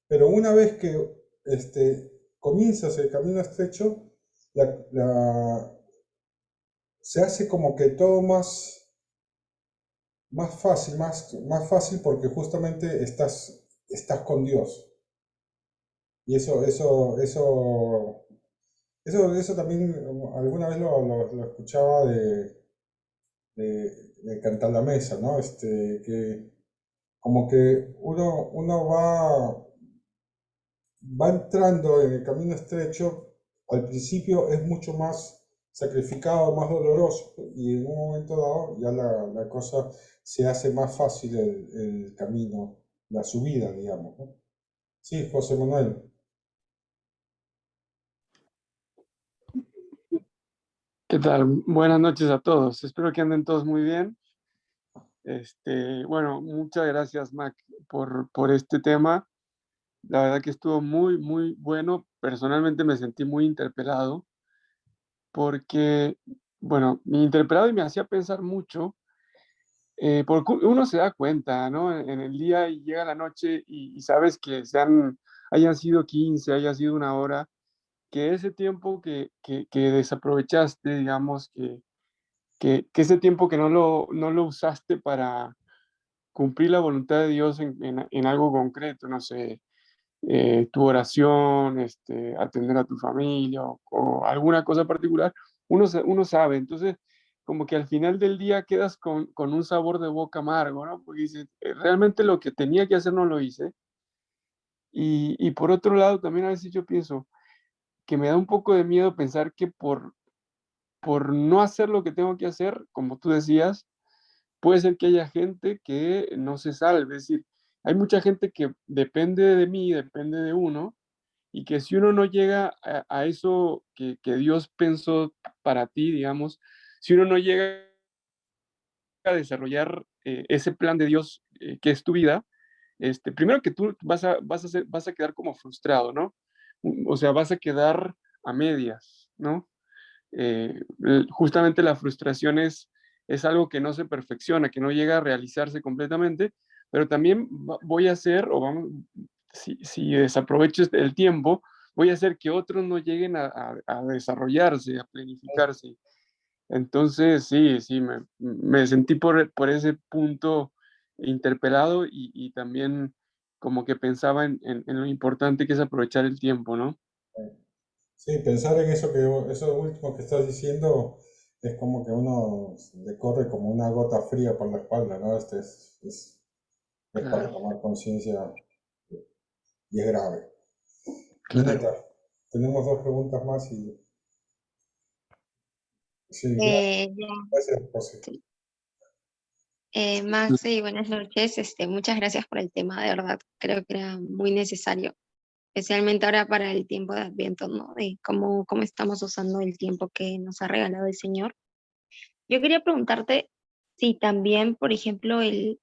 pero una vez que comienzas el camino estrecho, se hace como que todo más fácil, más fácil, porque justamente estás con Dios. Y eso también alguna vez lo escuchaba de Cantar la Mesa, ¿no? Que como que uno va entrando en el camino estrecho. Al principio es mucho más sacrificado, más doloroso, y en un momento dado ya la cosa se hace más fácil, el camino, la subida, digamos, ¿no? Sí, José Manuel. ¿Qué tal? Buenas noches a todos. Espero que anden todos muy bien. Bueno, muchas gracias, Mac, por este tema. La verdad que estuvo muy, muy bueno. Personalmente me sentí muy interpelado porque, bueno, me interpelado y me hacía pensar mucho, porque uno se da cuenta, ¿no? En el día y llega la noche y sabes que hayan sido 15, haya sido una hora, que ese tiempo que desaprovechaste, digamos, que ese tiempo que no lo usaste cumplir la voluntad de Dios en algo concreto, no sé, tu oración, atender a tu familia o alguna cosa particular, uno sabe. Entonces, como que al final del día quedas con un sabor de boca amargo, ¿no? Porque dices, realmente lo que tenía que hacer no lo hice. Y por otro lado, también a veces yo pienso que me da un poco de miedo pensar que por no hacer lo que tengo que hacer, como tú decías, puede ser que haya gente que no se salve. Es decir, hay mucha gente que depende de mí, depende de uno, y que si uno no llega a eso que Dios pensó para ti, digamos, si uno no llega a desarrollar ese plan de Dios que es tu vida, primero que tú vas a quedar como frustrado, ¿no? O sea, vas a quedar a medias, ¿no? Justamente la frustración es algo que no se perfecciona, que no llega a realizarse completamente, pero también voy a hacer, o vamos, si desaprovecho el tiempo, voy a hacer que otros no lleguen a desarrollarse, a planificarse. Entonces, sí, me sentí por ese punto interpelado y también como que pensaba en lo importante que es aprovechar el tiempo, ¿no? Sí, pensar en eso último que estás diciendo es como que uno le corre como una gota fría por la espalda, ¿no? Es para Claro, tomar conciencia y es grave. claro. Nineta, tenemos dos preguntas más y sí, Ya, gracias, José. sí. Maxi, buenas noches. Muchas gracias por el tema, de verdad. Creo que era muy necesario, especialmente ahora para el tiempo de Adviento, ¿no? De cómo estamos usando el tiempo que nos ha regalado el Señor. Yo quería preguntarte si también, por ejemplo, el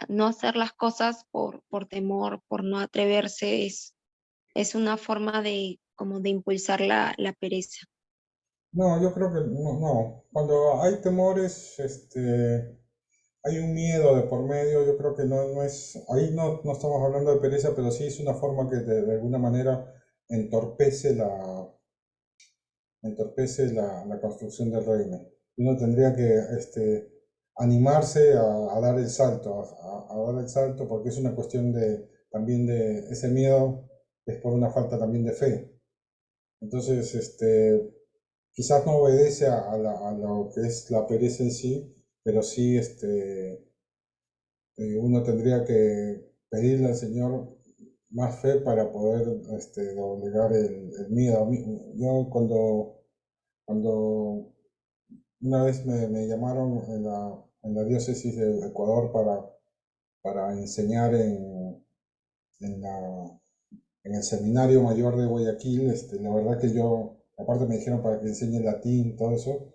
no hacer las cosas por temor, por no atreverse, es una forma de como de impulsar la pereza. No, yo creo que no, no. Cuando hay temores, hay un miedo de por medio, yo creo que no es, ahí no estamos hablando de pereza, pero sí es una forma que de alguna manera entorpece la construcción del reino. Uno tendría que animarse a dar el salto, a dar el salto, porque es una cuestión también de ese miedo, es por una falta también de fe. Entonces, quizás no obedece a lo que es la pereza en sí, pero sí uno tendría que pedirle al Señor más fe para poder doblegar el miedo. Yo cuando una vez me llamaron en la diócesis de Ecuador para enseñar en la, en el Seminario Mayor de Guayaquil, la verdad que yo, aparte me dijeron para que enseñe latín, todo eso,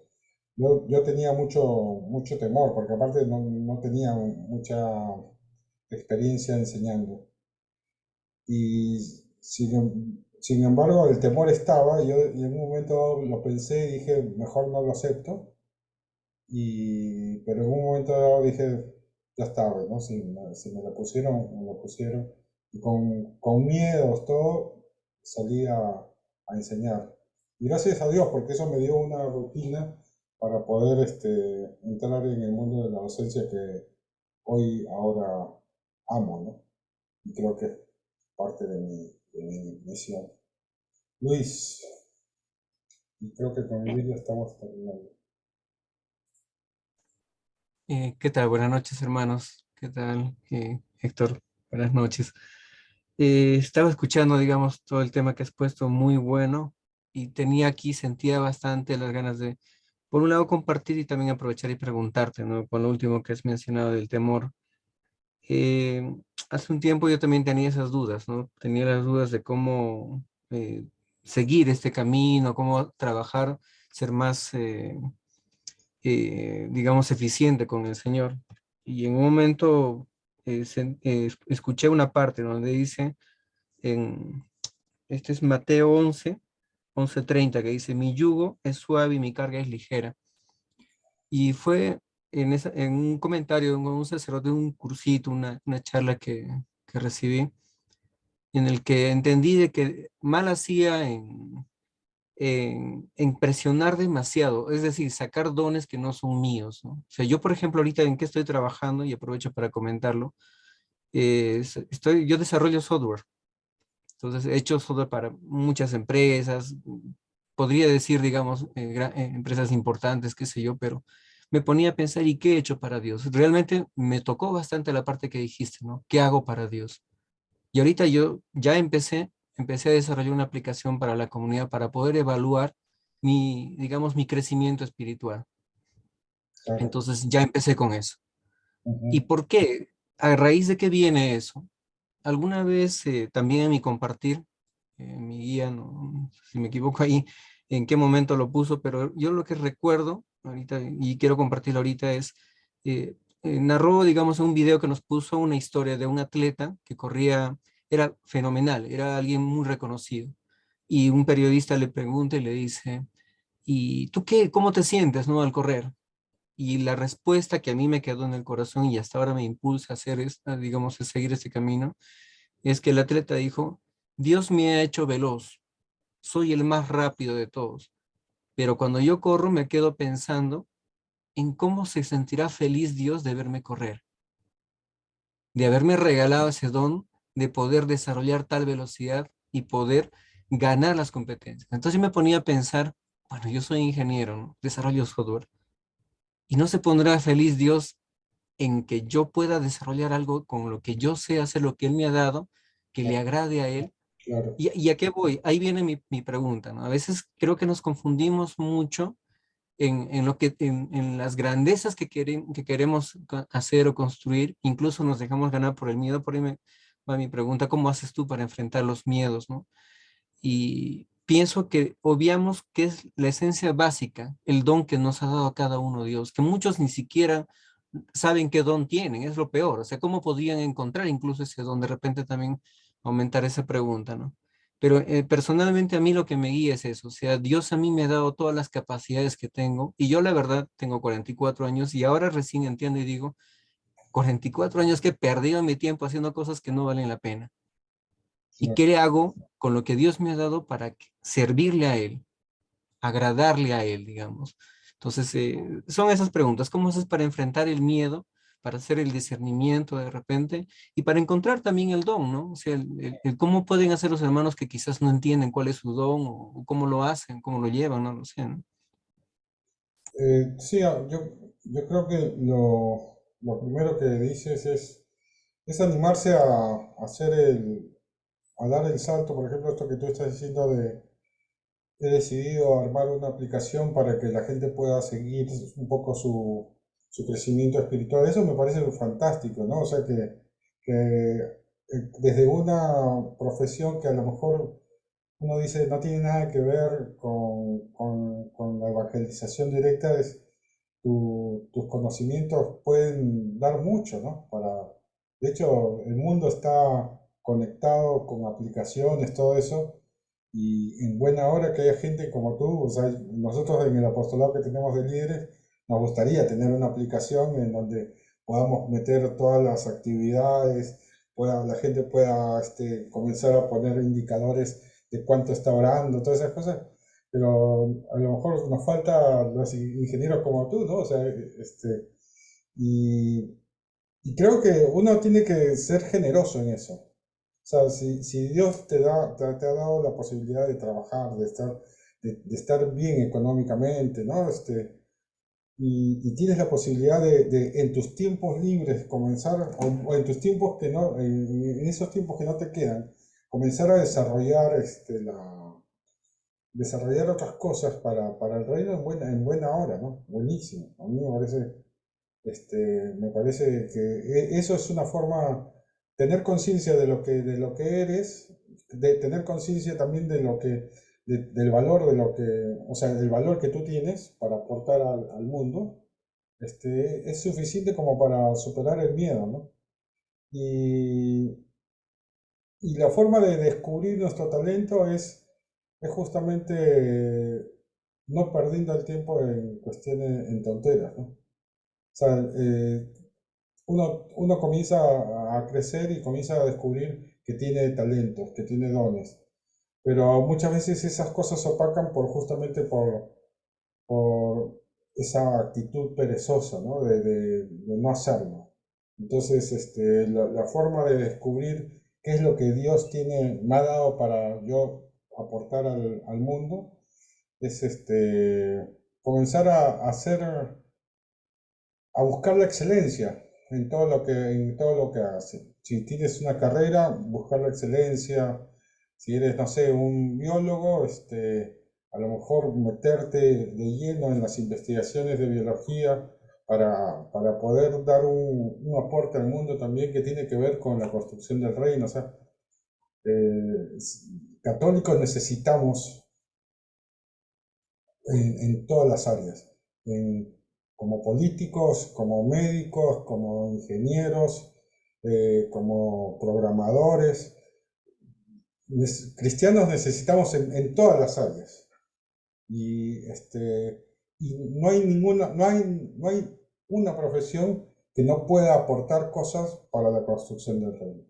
yo tenía mucho temor, porque aparte no tenía mucha experiencia enseñando. Y sin embargo, el temor estaba, y en un momento dado lo pensé y dije, mejor no lo acepto. Pero en un momento dado dije, ya estaba, ¿no? Si me la pusieron, me la pusieron. Y con miedos, todo, salí a enseñar. Y gracias a Dios, porque eso me dio una rutina para poder entrar en el mundo de la docencia que ahora amo, ¿no? Y creo que es parte de mi misión. Luis, y creo que con Luis ya estamos terminando. ¿Qué tal? Buenas noches, hermanos. ¿Qué tal, Héctor? Buenas noches. Estaba escuchando, digamos, todo el tema que has puesto muy bueno y sentía bastante las ganas de, por un lado, compartir y también aprovechar y preguntarte, ¿no? Con lo último que has mencionado del temor. Eh, Hace un tiempo yo también tenía esas dudas, ¿no? Tenía las dudas de cómo seguir este camino, cómo trabajar, ser más digamos, eficiente con el Señor. Y en un momento escuché una parte donde dice, en, este es Mateo 11:30, que dice, mi yugo es suave y mi carga es ligera. Y fue en un comentario con un sacerdote de un cursito, una charla que recibí, en el que entendí de que mal hacía en presionar demasiado, es decir, sacar dones que no son míos, ¿no? O sea, yo, por ejemplo, ahorita en qué estoy trabajando, y aprovecho para comentarlo, yo desarrollo software. Entonces, he hecho software para muchas empresas, podría decir, digamos, empresas importantes, qué sé yo, pero me ponía a pensar, ¿y qué he hecho para Dios? Realmente me tocó bastante la parte que dijiste, ¿no? ¿Qué hago para Dios? Y ahorita yo ya empecé a desarrollar una aplicación para la comunidad para poder evaluar digamos, mi crecimiento espiritual. Claro. Entonces ya empecé con eso. ¿Y Ujú. por qué? ¿A raíz de qué viene eso? Alguna vez también en mi compartir, mi guía, no sé si me equivoco ahí, en qué momento lo puso, pero yo lo que recuerdo ahorita y quiero compartirlo ahorita es, narró, digamos, en un video que nos puso una historia de un atleta que corría, era fenomenal, era alguien muy reconocido. Y un periodista le pregunta y le dice, ¿y tú qué? ¿Cómo te sientes, no, al correr? Y la respuesta que a mí me quedó en el corazón y hasta ahora me impulsa a hacer, digamos, a seguir este camino, es que el atleta dijo, Dios me ha hecho veloz, soy el más rápido de todos, pero cuando yo corro me quedo pensando en cómo se sentirá feliz Dios de verme correr, de haberme regalado ese don de poder desarrollar tal velocidad y poder ganar las competencias. Entonces yo me ponía a pensar, bueno, yo soy ingeniero, ¿no? Desarrollo software, y no se pondrá feliz Dios en que yo pueda desarrollar algo con lo que yo sé hacer, lo que Él me ha dado, que le agrade a Él. Claro. ¿Y a qué voy? Ahí viene mi pregunta, ¿no? A veces creo que nos confundimos mucho en las grandezas que queremos hacer o construir, incluso nos dejamos ganar por el miedo. Por ahí va mi pregunta, ¿cómo haces tú para enfrentar los miedos, no? Y pienso que obviamos que es la esencia básica, el don que nos ha dado a cada uno Dios, que muchos ni siquiera saben qué don tienen, es lo peor. O sea, ¿cómo podrían encontrar incluso ese don? De repente también aumentar esa pregunta, ¿no? Pero personalmente a mí lo que me guía es eso, o sea, Dios a mí me ha dado todas las capacidades que tengo y yo la verdad tengo 44 años y ahora recién entiendo y digo, 44 años que he perdido mi tiempo haciendo cosas que no valen la pena. ¿Y Claro. qué le hago con lo que Dios me ha dado para servirle a Él, agradarle a Él, digamos? Entonces, son esas preguntas. ¿Cómo haces para enfrentar el miedo, para hacer el discernimiento de repente y para encontrar también el don, ¿no? O sea, el cómo pueden hacer los hermanos que quizás no entienden cuál es su don o cómo lo hacen, cómo lo llevan, no lo sé, ¿no? Sí, yo creo que lo primero que dices es animarse a hacer a dar el salto, por ejemplo, esto que tú estás diciendo de he decidido armar una aplicación para que la gente pueda seguir un poco su crecimiento espiritual. Eso me parece fantástico, ¿no? O sea que desde una profesión que a lo mejor uno dice no tiene nada que ver con la evangelización directa, tus conocimientos pueden dar mucho, ¿no? De hecho, el mundo está conectado con aplicaciones, todo eso, y en buena hora que haya gente como tú, o sea, nosotros en el apostolado que tenemos de líderes, nos gustaría tener una aplicación en donde podamos meter todas las actividades, la gente pueda comenzar a poner indicadores de cuánto está orando, todas esas cosas, pero a lo mejor nos falta los ingenieros como tú, ¿no? O sea, y, y creo que uno tiene que ser generoso en eso. O sea, si Dios te ha dado la posibilidad de trabajar, de estar bien económicamente, ¿no? Y tienes la posibilidad en tus tiempos libres comenzar, o en tus tiempos que no, en esos tiempos que no te quedan, comenzar a desarrollar desarrollar otras cosas para el reino en buena hora, ¿no? Buenísimo. A mí me parece que eso es una forma, tener conciencia de lo que eres, de tener conciencia también del valor de lo que, o sea, del valor que tú tienes para aportar al mundo, es suficiente como para superar el miedo, ¿no? Y, y la forma de descubrir nuestro talento es justamente no perdiendo el tiempo en cuestiones, en tonteras, ¿no? O sea, uno comienza a crecer y comienza a descubrir que tiene talentos, que tiene dones. Pero muchas veces esas cosas opacan justamente por esa actitud perezosa, ¿no? De no hacerlo. Entonces, la forma de descubrir qué es lo que Dios me ha dado para yo aportar al mundo es comenzar a hacer, a buscar la excelencia en todo lo que hagas. Si tienes una carrera, buscar la excelencia. Si eres, no sé, un biólogo, a lo mejor meterte de lleno en las investigaciones de biología para poder dar un aporte al mundo también que tiene que ver con la construcción del reino. O sea, católicos necesitamos en todas las áreas, como políticos, como médicos, como ingenieros, como programadores. Cristianos necesitamos en todas las áreas. Y no hay no hay una profesión que no pueda aportar cosas para la construcción del reino.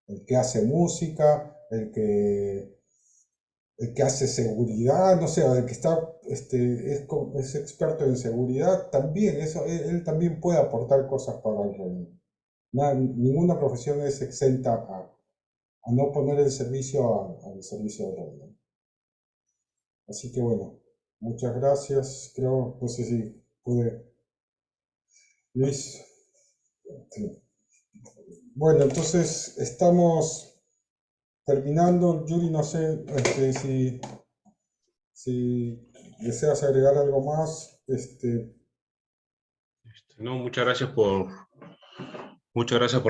El que hace música, el que hace seguridad, no sé, el que es experto en seguridad, también, él también puede aportar cosas para el reino. Ninguna profesión es exenta a no poner el servicio al servicio del reino. Así que bueno, muchas gracias. Creo, no sé si pude. Luis. Sí. Bueno, entonces estamos terminando. Yuri, no sé si deseas agregar algo más. No, muchas gracias por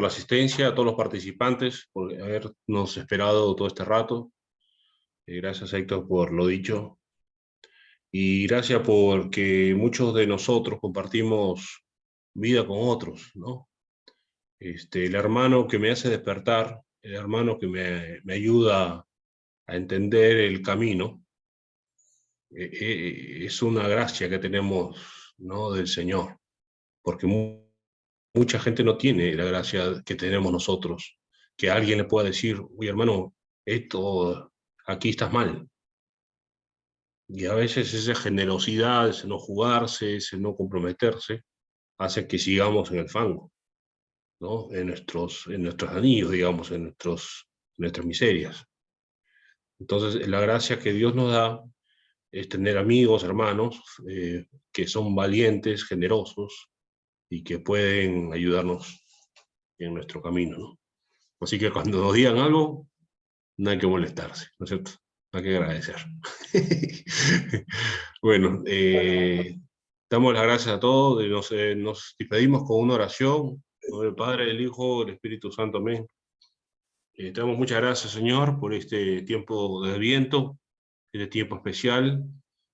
la asistencia, a todos los participantes, por habernos esperado todo este rato. Gracias, Héctor, por lo dicho. Y gracias porque muchos de nosotros compartimos vida con otros, ¿no? El hermano que me hace despertar, el hermano que me ayuda a entender el camino, es una gracia que tenemos, ¿no?, del Señor, porque mucha gente no tiene la gracia que tenemos nosotros, que alguien le pueda decir, oye hermano, esto, aquí estás mal. Y a veces esa generosidad, ese no jugarse, ese no comprometerse, hace que sigamos en el fango, ¿no? En nuestros anillos, digamos, en nuestras miserias. Entonces, la gracia que Dios nos da es tener amigos, hermanos, que son valientes, generosos, y que pueden ayudarnos en nuestro camino, ¿no? Así que cuando nos digan algo, no hay que molestarse, ¿no es cierto? Hay que agradecer. Bueno, damos las gracias a todos, nos despedimos con una oración, en nombre del Padre, del Hijo, del Espíritu Santo, amén. Te damos muchas gracias, Señor, por este tiempo de Adviento, este tiempo especial,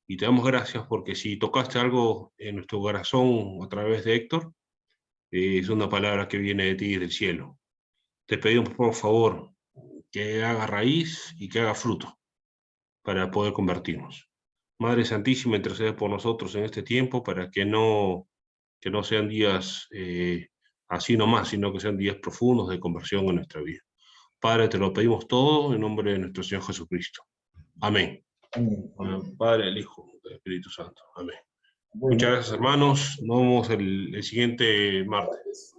y te damos gracias porque si tocaste algo en nuestro corazón a través de Héctor, es una palabra que viene de ti, del cielo. Te pedimos, por favor, que haga raíz y que haga fruto para poder convertirnos. Madre Santísima, intercede por nosotros en este tiempo para que no sean días así nomás, sino que sean días profundos de conversión en nuestra vida. Padre, te lo pedimos todo en nombre de nuestro Señor Jesucristo. Amén. Amén. Padre, el Hijo, del Espíritu Santo. Amén. Bueno, muchas gracias, hermanos. Nos vemos el siguiente martes.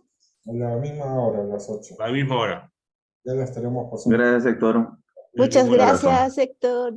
A la misma hora, a las 8. A la misma hora. Ya la estaremos pasando. Gracias, Héctor. Muchas gracias, Héctor.